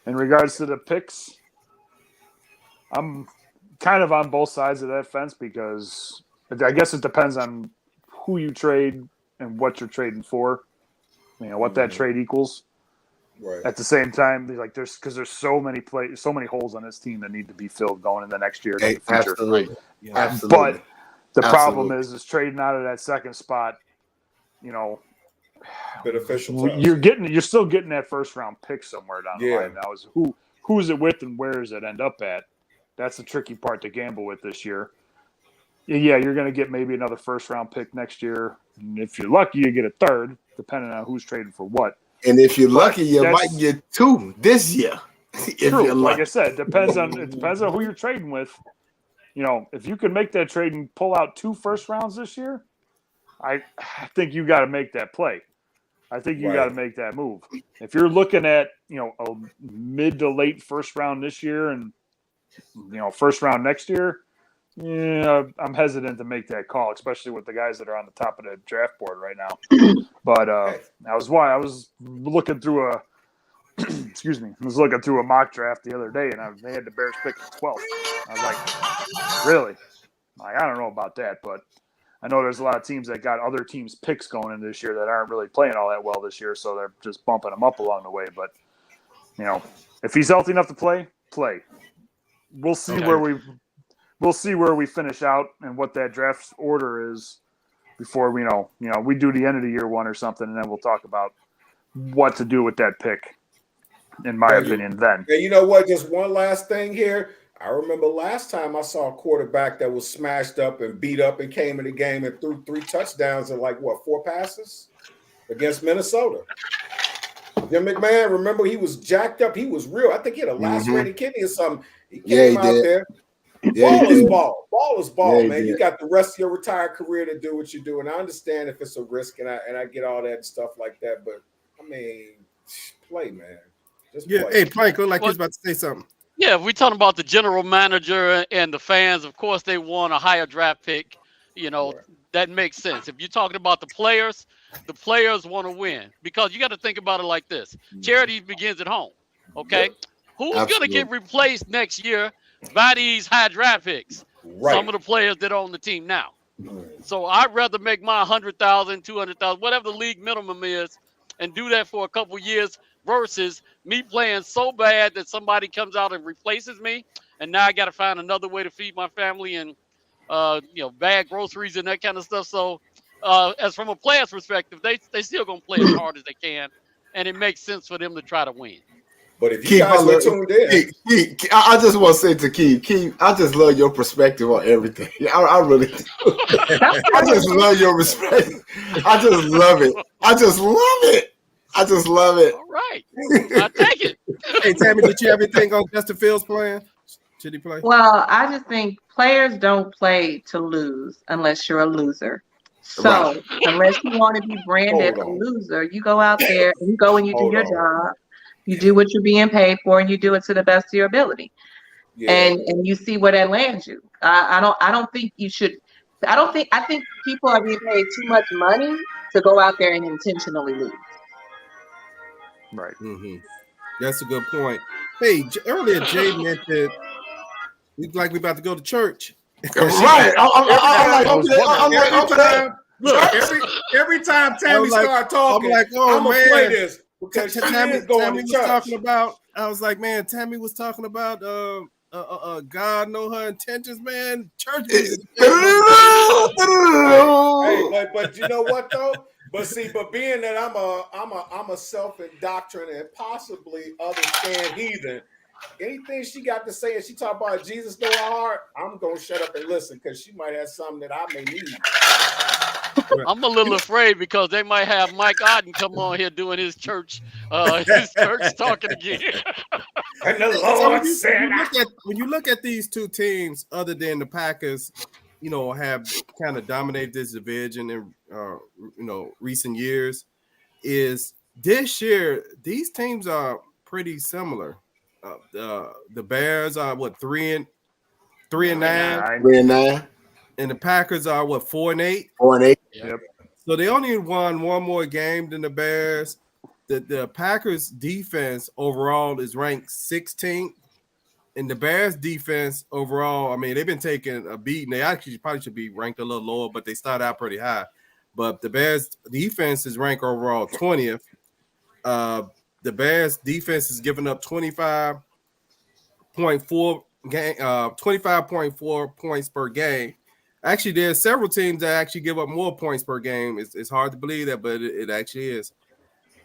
Speaker 2: In regards to the picks, I'm kind of on both sides of that fence because I guess it depends on who you trade and what you're trading for, what that trade equals.
Speaker 4: Right.
Speaker 2: At the same time, there's so many holes on this team that need to be filled going in the next year.
Speaker 3: Hey, absolutely.
Speaker 2: Right.
Speaker 3: Yeah. Absolutely.
Speaker 2: But the problem is trading out of that second spot.
Speaker 4: Beneficial.
Speaker 2: You're still getting that first round pick somewhere down the line. Now is who's it with and where does it end up at? That's the tricky part to gamble with this year. Yeah, you're going to get maybe another first round pick next year. And if you're lucky, you get a third, depending on who's trading for what.
Speaker 3: And if you're lucky, you might get 2 this year.
Speaker 2: True. Like I said, it depends on who you're trading with. If you can make that trade and pull out 2 first rounds this year, I think you got to make that play. I think you got to make that move. If you're looking at, a mid to late first round this year and, first round next year, I'm hesitant to make that call, especially with the guys that are on the top of the draft board right now. But that was why I was looking through a mock draft the other day, and they had the Bears pick at 12th. I was like, really? I don't know about that, but I know there's a lot of teams that got other teams' picks going in this year that aren't really playing all that well this year, so they're just bumping them up along the way. But, if he's healthy enough to play. We'll see where we finish out and what that draft order is before we we do the end of the year one or something, and then we'll talk about what to do with that pick, in my opinion, then.
Speaker 4: And you know what? Just one last thing here. I remember last time I saw a quarterback that was smashed up and beat up and came in the game and threw 3 touchdowns and 4 passes against Minnesota. Jim McMahon, remember, he was jacked up. He was real. I think he had a lacerated kidney or something. He came out there. Ball is ball. Ball is ball, man. You got the rest of your retired career to do what you do. And I understand if it's a risk and I get all that stuff like that. But, I mean, play, man. Just play.
Speaker 1: Hey, Plank, look like he's about to say something.
Speaker 5: Yeah, if we're talking about the general manager and the fans, of course they want a higher draft pick. That makes sense. If you're talking about the players want to win, because you got to think about it like this. Charity begins at home, okay? Yep. Who's going to get replaced next year by these high draft picks? Right. Some of the players that are on the team now. So I'd rather make my $100,000, $200,000, whatever the league minimum is, and do that for a couple years versus me playing so bad that somebody comes out and replaces me, and now I got to find another way to feed my family and bag groceries and that kind of stuff. So as from a player's perspective, they still gonna play as hard as they can, and it makes sense for them to try to win.
Speaker 4: But if you guys were tuned in,
Speaker 3: I just want to say to Keith, I just love your perspective on everything. I really do. I just love your perspective. I just love it. I just love it.
Speaker 5: All right. I take it.
Speaker 1: Hey, Tammy, did you have anything on Justin Fields playing? Should he play?
Speaker 6: Well, I just think players don't play to lose unless you're a loser. So unless you want to be branded a loser, you go out there and you go and you do your job. You do what you're being paid for, and you do it to the best of your ability. Yeah. And you see where that lands you. I don't think you should. I think people are being paid too much money to go out there and intentionally lose.
Speaker 2: Right.
Speaker 1: Mm-hmm. That's a good point. Hey, earlier Jay mentioned we about to go to church.
Speaker 3: Right. I'm like,
Speaker 4: look, every time Tammy started talking, I'm like, I'm gonna play this because Tammy was
Speaker 1: talking about. I was like, man, Tammy was talking about God know her intentions, man. Church music.
Speaker 4: Hey, but you know what though? But being that I'm a self-indoctrined and possibly understand heathen, anything she got to say and she talk about Jesus know her heart, I'm gonna shut up and listen because she might have something that I may need.
Speaker 5: I'm a little afraid because they might have Mike Otten come on here doing his church talking again.
Speaker 4: And the Lord said,
Speaker 1: when you look at these two teams, other than the Packers, have kind of dominated this division in recent years, is this year these teams are pretty similar. The Bears are 3-9,
Speaker 3: 3-9,
Speaker 1: and the Packers are 4-8.
Speaker 3: 4-8.
Speaker 2: Yep.
Speaker 1: So they only won one more game than the Bears. The Packers defense overall is ranked 16th, and the Bears defense overall, I mean, they've been taking a beating. They actually probably should be ranked a little lower, but they start out pretty high. But the Bears defense is ranked overall 20th. The Bears defense is giving up 25.4 points per game. Actually, there's several teams that actually give up more points per game. It's hard to believe that, but it actually is.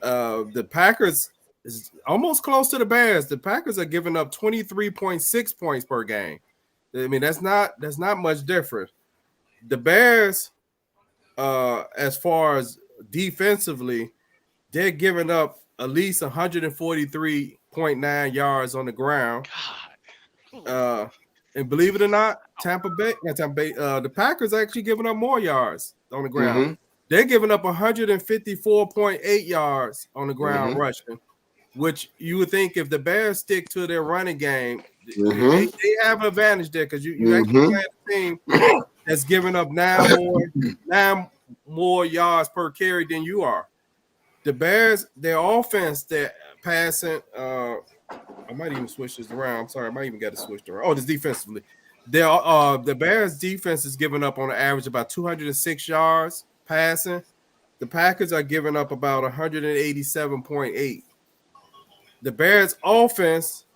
Speaker 1: The Packers is almost close to the Bears. The Packers are giving up 23.6 points per game. I mean, that's not much different. The Bears, as far as defensively, they're giving up at least 143.9 yards on the ground. And believe it or not, Tampa Bay, the Packers are actually giving up more yards on the ground. They're giving up 154.8 yards on the ground rushing, which you would think if the Bears stick to their running game, they have an advantage there because you actually play a team that's giving up 9 more yards per carry than you are. The Bears, their offense, they're passing. I might even switch this around. I'm sorry, I might even got to switch around. Oh, this defensively. The Bears defense is giving up on an average about 206 yards passing. The Packers are giving up about 187.8. The Bears offense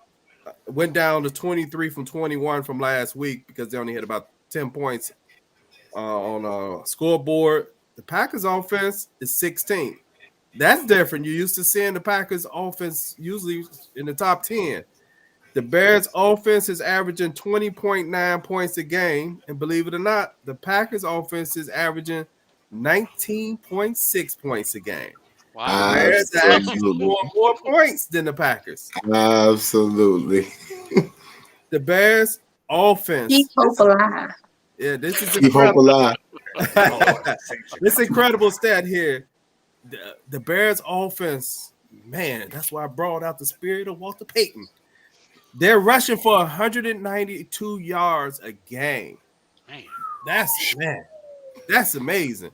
Speaker 1: went down to 23 from 21 from last week because they only had about 10 points on a scoreboard. The Packers offense is 16. That's different. You're used to seeing the Packers offense usually in the top 10. The Bears offense is averaging 20.9 points a game. And believe it or not, the Packers offense is averaging 19.6 points a game.
Speaker 5: Wow.
Speaker 1: The Bears are actually scoring more points than the Packers.
Speaker 3: Absolutely.
Speaker 1: The Bears offense.
Speaker 6: Keep hope alive.
Speaker 1: Yeah, this is
Speaker 3: Keep hope alive.
Speaker 1: This incredible stat here. The Bears offense, man, that's why I brought out the spirit of Walter Payton. They're rushing for 192 yards a game.
Speaker 5: Man.
Speaker 1: That's amazing.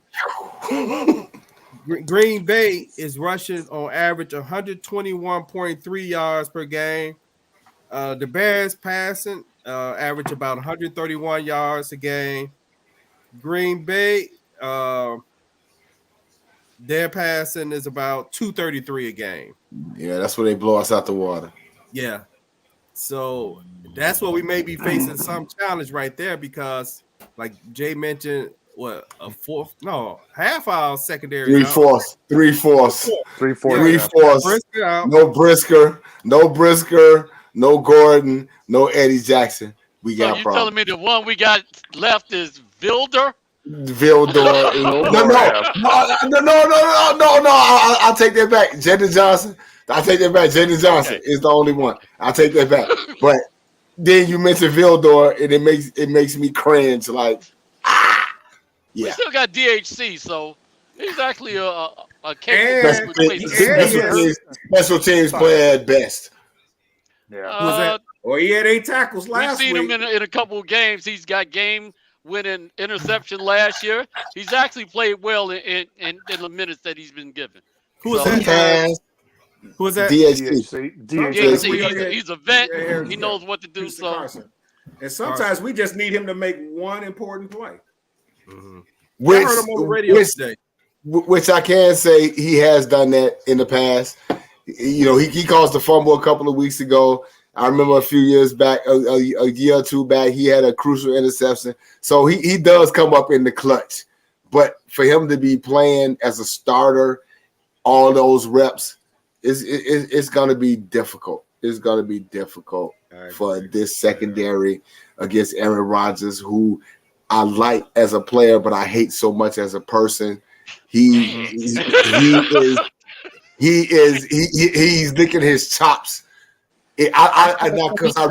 Speaker 1: Green Bay is rushing on average 121.3 yards per game. The Bears passing average about 131 yards a game. Green Bay, their passing is about 233 a game.
Speaker 3: Yeah, that's where they blow us out the water.
Speaker 1: Yeah. So that's what we may be facing some challenge right there because, like Jay mentioned, half our secondary.
Speaker 3: Three-fourths.
Speaker 1: Yeah.
Speaker 3: No Brisker, no Gordon, no Eddie Jackson. We got
Speaker 5: you
Speaker 3: problems.
Speaker 5: telling me the one we got left is Vilder?
Speaker 3: Vildor. No. I'll take that back. Jaden Johnson. Jaden Johnson is the only one. I'll take that back. But then you mentioned Vildor, and it makes me cringe. Like, yeah.
Speaker 5: We still got DHC, so he's actually a
Speaker 3: capable
Speaker 5: replacement.
Speaker 3: Special teams player at best.
Speaker 2: Yeah.
Speaker 4: He had 8 tackles last week.
Speaker 5: We've seen him in a couple of games. He's got game-winning interception last year. He's actually played well in the minutes that he's been given.
Speaker 1: Who was that?
Speaker 3: DHC.
Speaker 5: He's a vet. He knows what to do. So,
Speaker 4: and sometimes we just need him to make one important play.
Speaker 1: Mm-hmm. I heard him on the radio today.
Speaker 3: Which I can say he has done that in the past. You know, he caused a fumble a couple of weeks ago. I remember a few years back, a year or two back, he had a crucial interception. So he does come up in the clutch. But for him to be playing as a starter, all those reps, it's going to be difficult. It's going to be difficult for this secondary against Aaron Rodgers, who I like as a player, but I hate so much as a person. He's licking his chops. Because I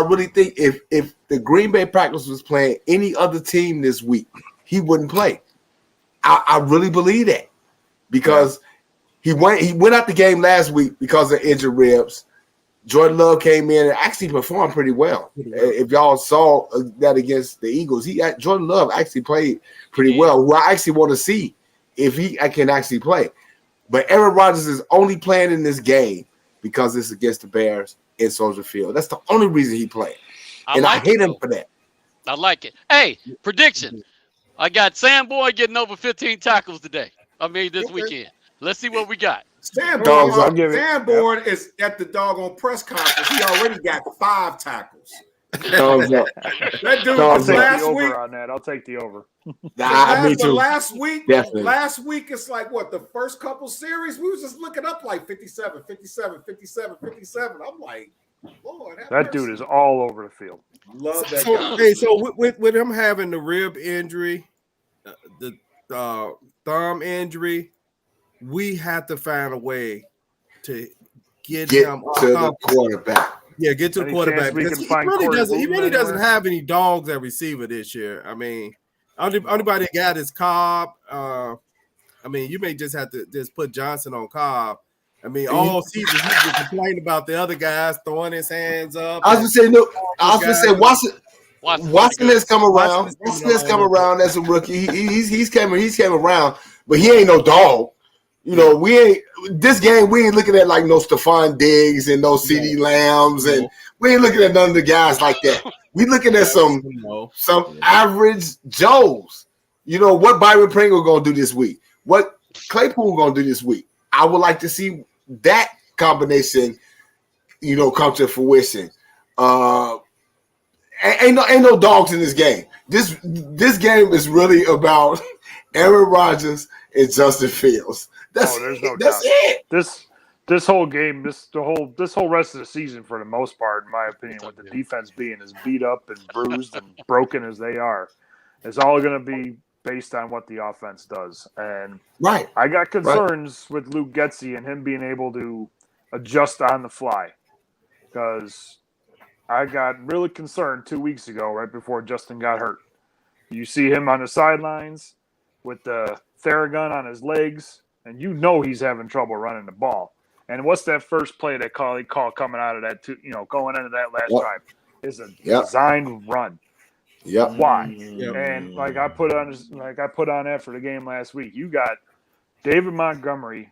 Speaker 3: really think if the Green Bay Packers was playing any other team this week, he wouldn't play. I really believe that because he went out the game last week because of injured ribs. Jordan Love came in and actually performed pretty well. If y'all saw that against the Eagles, Jordan Love actually played pretty well. Who I actually want to see if he can actually play. But Aaron Rodgers is only playing in this game because it's against the Bears in Soldier Field. That's the only reason he played. I hate him for that.
Speaker 5: I like it. Hey, prediction. I got Sam Boyd getting over 15 tackles today. This weekend. Let's see what we got.
Speaker 4: Sanborn is at the doggone press conference. He already got 5 tackles. That dude was last week.
Speaker 2: On that. I'll take the over.
Speaker 3: Me too.
Speaker 4: Last week,
Speaker 3: definitely.
Speaker 4: Last week, it's like the first couple series, we was just looking up like 57. I'm like, Lord,
Speaker 2: that dude is all over the field.
Speaker 4: Love that guy.
Speaker 1: Hey, so with him having the rib injury, the thumb injury, we have to find a way to get him
Speaker 3: to the quarterback.
Speaker 1: Yeah, get to the quarterback because he really doesn't have any dogs at receiver this year. Anybody got is Cobb. I mean, you may just have to just put Johnson on Cobb. I mean, all season he's been complaining about the other guys throwing his hands up.
Speaker 3: I was gonna say Watson has come around. Watson has come around as a rookie. He's came around, but he ain't no dog. You know, we ain't looking at like no Stephon Diggs and no CD Lambs, and we ain't looking at none of the guys like that. We looking at some average Joes. You know what Byron Pringle gonna do this week? What Claypool gonna do this week? I would like to see that combination, you know, come to fruition. Ain't no dogs in this game. This game is really about Aaron Rodgers and Justin Fields.
Speaker 2: There's no doubt.
Speaker 3: It.
Speaker 2: This whole game, this whole rest of the season, for the most part, in my opinion, with the defense being as beat up and bruised and broken as they are, is all going to be based on what the offense does. And I got concerns with Luke Getsy and him being able to adjust on the fly, because I got really concerned 2 weeks ago, right before Justin got hurt. You see him on the sidelines with the Theragun on his legs, and you know he's having trouble running the ball. And what's that first play he called coming out of that, going into that last drive? Is a designed run.
Speaker 3: Yep.
Speaker 2: Why? And like I put on after the game last week, you got David Montgomery,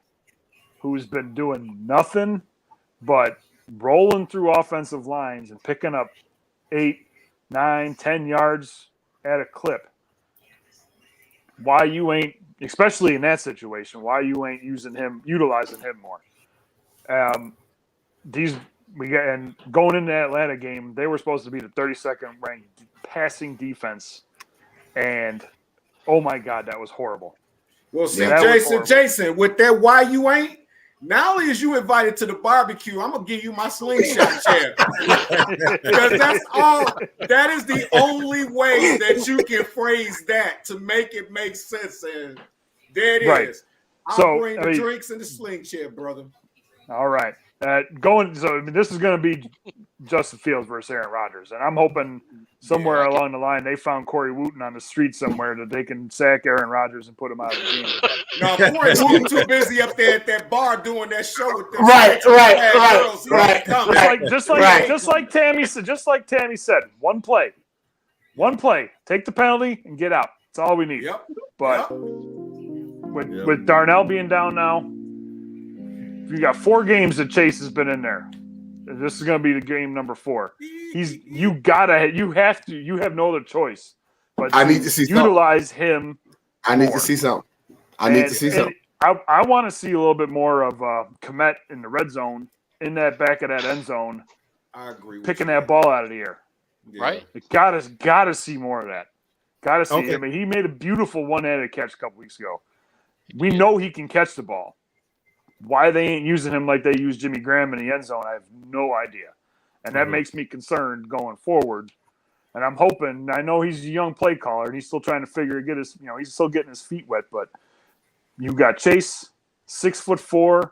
Speaker 2: who's been doing nothing but rolling through offensive lines and picking up 8, 9, 10 yards at a clip. Why you ain't, especially in that situation, why you ain't utilizing him more? And going into that Atlanta game, they were supposed to be the 32nd ranked passing defense, and oh my God, that was horrible.
Speaker 4: Well, see, Jason, with that why you ain't, not only is you invited to the barbecue, I'm gonna give you my slingshot chair. Because that is the only way that you can phrase that to make it make sense. And there it is. I'll bring the drinks and the sling chair, brother.
Speaker 2: All right. This is going to be Justin Fields versus Aaron Rodgers, and I'm hoping somewhere along the line they found Corey Wooten on the street somewhere that they can sack Aaron Rodgers and put him out of the game.
Speaker 4: No, Corey Wooten too busy up there at that bar doing that show with them.
Speaker 3: Right.
Speaker 2: Just like Tammy said, one play, take the penalty and get out. That's all we need.
Speaker 4: Yep.
Speaker 2: But with Darnell being down now, you got 4 games that Chase has been in there. This is going to be the game number 4. You have no other choice. But
Speaker 3: I need to see
Speaker 2: utilize him.
Speaker 3: I need to see something.
Speaker 2: I want to see a little bit more of Kmet in the red zone, in that back of that end zone.
Speaker 4: I agree.
Speaker 2: Picking that ball out of the air.
Speaker 4: Yeah.
Speaker 5: Right.
Speaker 2: Got to see more of that. Got to see.
Speaker 3: Okay.
Speaker 2: I mean, he made a beautiful one-handed catch a couple weeks ago. We know he can catch the ball. Why they ain't using him like they use Jimmy Graham in the end zone, I have no idea. And that makes me concerned going forward. And I'm hoping, I know he's a young play caller and he's still trying to he's still getting his feet wet, but you got Chase, 6'4".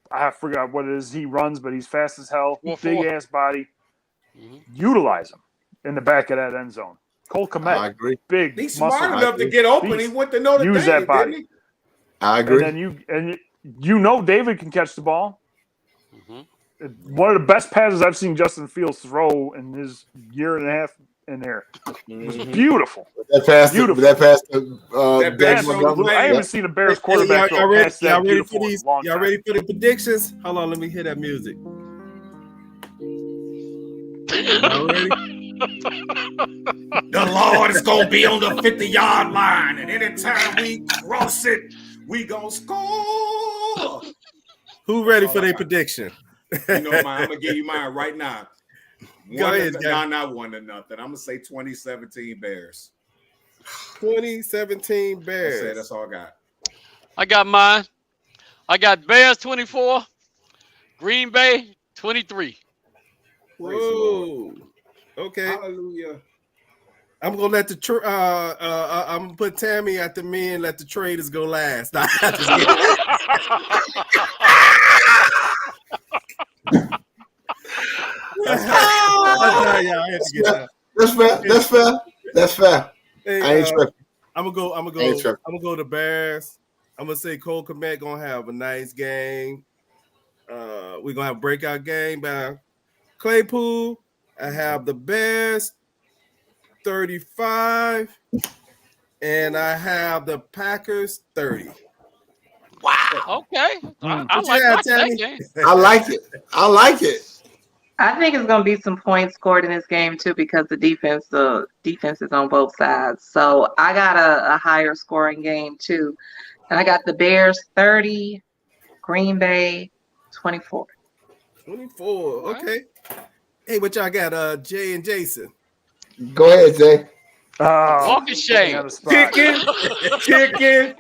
Speaker 2: I forgot what it is he runs, but he's fast as hell. Big ass body. Mm-hmm. Utilize him in the back of that end zone. Cole Kmet.
Speaker 3: I agree.
Speaker 2: Big.
Speaker 4: He's smart enough to get open. He went to Notre Dame.
Speaker 2: Use that body.
Speaker 4: Didn't he?
Speaker 3: I agree.
Speaker 2: And then David can catch the ball.
Speaker 5: Mm-hmm.
Speaker 2: One of the best passes I've seen Justin Fields throw in his year and a half in there. It was beautiful.
Speaker 3: That pass.
Speaker 2: I haven't seen a Bears quarterback throw a pass that beautiful in a long time.
Speaker 1: Y'all ready for the predictions? Hold on, let me hear that music. Y'all ready?
Speaker 4: The Lord is going to be on the 50-yard line, and anytime we cross it, we going to score.
Speaker 1: Who ready for their prediction?
Speaker 4: You know mine. I'm going to give you mine right now.
Speaker 1: Go ahead.
Speaker 4: Not 1-0. I'm going to say 2017 Bears.
Speaker 1: 2017 Bears.
Speaker 4: That's all I got.
Speaker 5: I got mine. I got Bears 24, Green Bay 23.
Speaker 1: Whoa. Okay.
Speaker 4: Hallelujah.
Speaker 1: I'm gonna let I'm gonna put Tammy at the me and let the traders go last.
Speaker 3: That's fair.
Speaker 1: Hey,
Speaker 3: I ain't tripping.
Speaker 1: I'm gonna go to Bears. I'm gonna say Cole Kmet gonna have a nice game. We're gonna have a breakout game by Claypool. I have the Bears 35, and I have the Packers 30.
Speaker 5: Wow. Okay. I
Speaker 1: What you have,
Speaker 5: watching that
Speaker 1: Tammy?
Speaker 5: game.
Speaker 3: I like it. I like it.
Speaker 6: I think it's going to be some points scored in this game too because the defense is on both sides. So I got a higher scoring game too, and I got the Bears 30, Green Bay 24.
Speaker 1: 24. Okay. Hey, what y'all got? Jay and Jason.
Speaker 3: Go ahead, Jay.
Speaker 5: Walking shame.
Speaker 4: Kicking.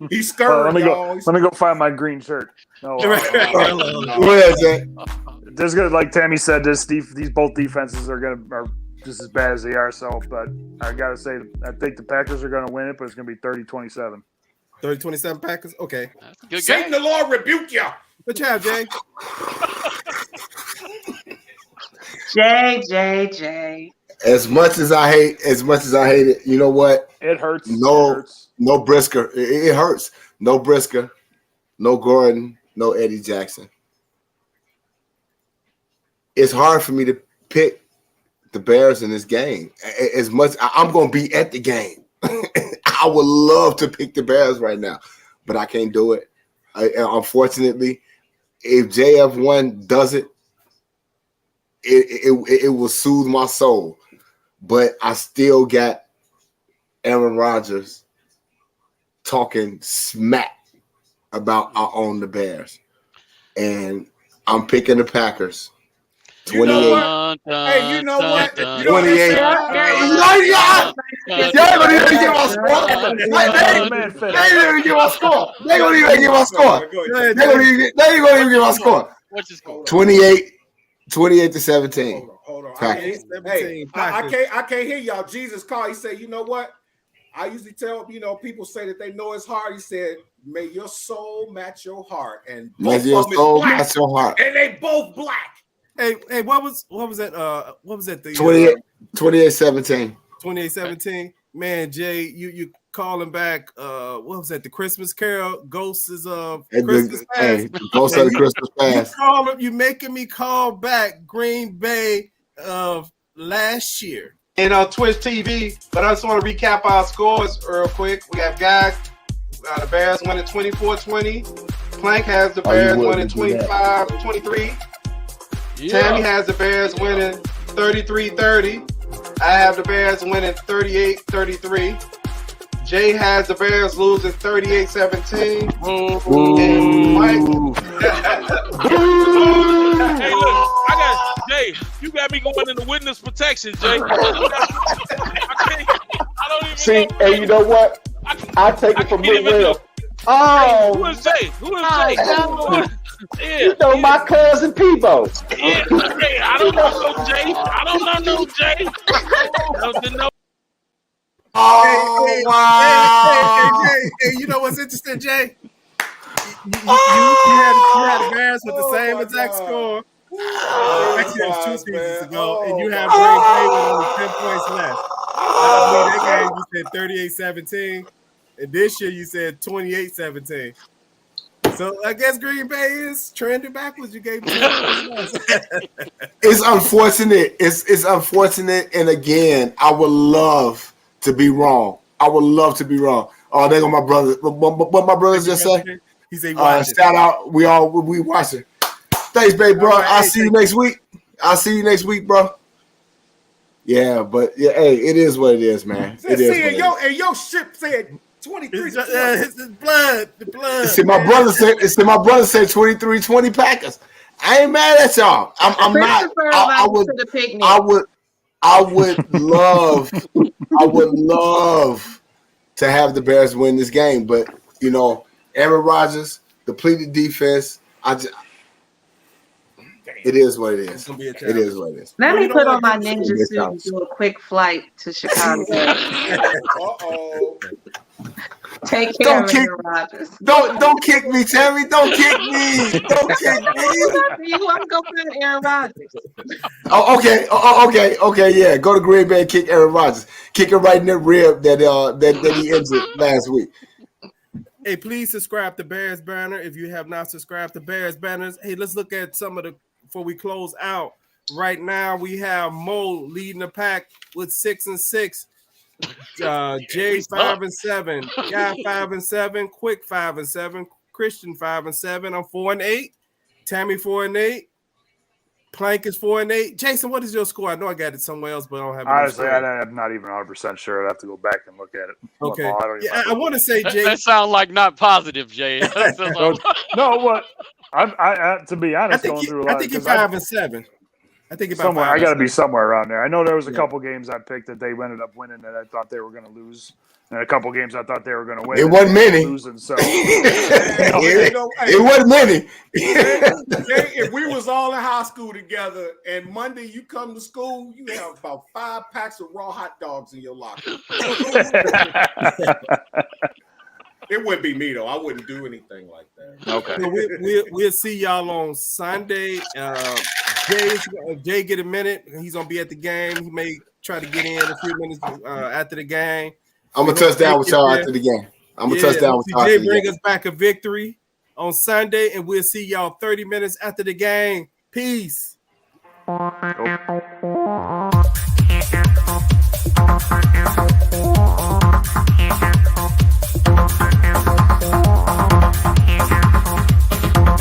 Speaker 4: He's stirring, y'all.
Speaker 2: Let me go find my green shirt. No,
Speaker 3: Go ahead, Jay.
Speaker 2: There's gonna, like Tammy said, these both defenses are just as bad as they are. So, but I gotta say, I think the Packers are gonna win it, but it's gonna be 30-27.
Speaker 1: 30-27 Packers. Okay.
Speaker 5: That's a good
Speaker 4: Satan
Speaker 5: game.
Speaker 4: the Lord rebuke you.
Speaker 1: What you have, Jay?
Speaker 6: Jay.
Speaker 3: As much as I hate it, you know what?
Speaker 2: It hurts.
Speaker 3: No Brisker. It hurts. No Brisker. No Gordon. No Eddie Jackson. It's hard for me to pick the Bears in this game. As much I'm going to be at the game. I would love to pick the Bears right now, but I can't do it. Unfortunately, if JF1 does it, it will soothe my soul. But I still got Aaron Rodgers talking smack about I own the Bears. And I'm picking the Packers. 28.
Speaker 4: You know what? Hey, you know what?
Speaker 3: 28. They don't even give my score. They don't even give my score. They don't even give my score. They ain't gonna even give my score.
Speaker 5: What's your score?
Speaker 3: 28-17.
Speaker 4: Hold on.
Speaker 3: Packers.
Speaker 4: Hey, I can't hear y'all. Jesus called. He said, you know what? I usually tell people say that they know it's hard. He said, may your soul match your heart, and both
Speaker 3: Your
Speaker 4: of them
Speaker 3: soul
Speaker 4: is black,
Speaker 3: match your heart.
Speaker 4: and they both black.
Speaker 1: Hey, what was that? What was that? The
Speaker 3: 28-17.
Speaker 1: 28-17. Man, Jay, you calling back? What was that? The Christmas Carol, Ghosts is Christmas Past.
Speaker 3: Ghosts of the Christmas Past.
Speaker 1: You making me call back Green Bay of last year.
Speaker 7: And on Twitch TV, but I just want to recap our scores real quick. We have guys, the Bears winning 24-20. Plank has the Bears winning 25-23.
Speaker 5: Yeah.
Speaker 7: Tammy has the Bears winning 33-30. I have the Bears winning 38-33. Jay has the Bears losing 38-17. And Mike.
Speaker 8: Hey, look, I got Jay. You got me going into witness protection, Jay. I don't even
Speaker 9: See,
Speaker 8: know.
Speaker 9: and you know what? I take it from Will. Oh,
Speaker 8: Who is Jay? Who is Jay? Yeah,
Speaker 9: you know my cousin Peebo.
Speaker 8: Yeah, hey, I don't know no Jay. I don't know no Jay.
Speaker 1: Hey, you know what's interesting, Jay? You had the Bears with the same exact score. Actually, that was 2 seasons ago, and you have Green Bay with only 10 points left. I believe that game you said 38-17, and this year you said 28-17. So I guess Green Bay is trending backwards. You gave me.
Speaker 3: It's unfortunate. It's unfortunate, and again, I would love to be wrong. Oh, there go my brother. What my brothers just say?
Speaker 1: He said,
Speaker 3: "Shout out, we watching." Thanks, babe, bro. I'll see you next week. Bro. Yeah, but yeah, hey, it is what it is, man. It is.
Speaker 4: And your ship said 23.
Speaker 1: It's the blood.
Speaker 3: See, my brother said 23-20 Packers. I ain't mad at y'all. I'm not. I would love to have the Bears win this game, but Aaron Rodgers, depleted defense. It is what it is. It is what it is.
Speaker 6: Let me put on my ninja suit and do a quick flight to Chicago. Take care of Aaron Rodgers.
Speaker 3: Don't kick me, Terry. Don't kick me. Don't kick me.
Speaker 6: I'm going to find Aaron Rodgers.
Speaker 3: Oh, okay. Okay. Yeah, go to Green Bay and kick Aaron Rodgers. Kick him right in the rib that he injured last week.
Speaker 1: Hey, please subscribe to Bears Banner if you have not subscribed to Bears Banners. Hey, let's look at some of the before we close out. Right now, we have Mo leading the pack with 6-6. Jay 5-7, Guy 5-7, Quick 5-7, Christian 5-7. I'm 4-8. Tammy 4-8. Plank is 4-8. Jason, what is your score? I know I got it somewhere else, but I don't have it.
Speaker 2: Honestly, I'm not even 100% sure. I'd have to go back and look at it.
Speaker 1: Okay.
Speaker 2: I
Speaker 1: want to say, Jay.
Speaker 5: That sounds like not positive, Jay.
Speaker 2: No, what? I to be honest, going through a lot.
Speaker 1: I think you're 5-7. I think about
Speaker 2: somewhere. I got to be somewhere around there. I know there was a couple games I picked that they ended up winning that I thought they were going to lose, and a couple games I thought they were going to win.
Speaker 3: It wasn't many.
Speaker 2: Losing, so
Speaker 3: it wasn't many.
Speaker 4: If we was all in high school together, and Monday you come to school, you have about 5 packs of raw hot dogs in your locker. It wouldn't be me though. I wouldn't do anything like that.
Speaker 2: Okay.
Speaker 1: So we'll see y'all on Sunday. Jay get a minute. He's gonna be at the game. He may try to get in a few minutes after the game.
Speaker 3: I'm gonna touch down with y'all after the game. I'm gonna touch down with y'all.
Speaker 1: Jay bring us back a victory on Sunday, and we'll see y'all 30 minutes after the game. Peace.
Speaker 2: Nope.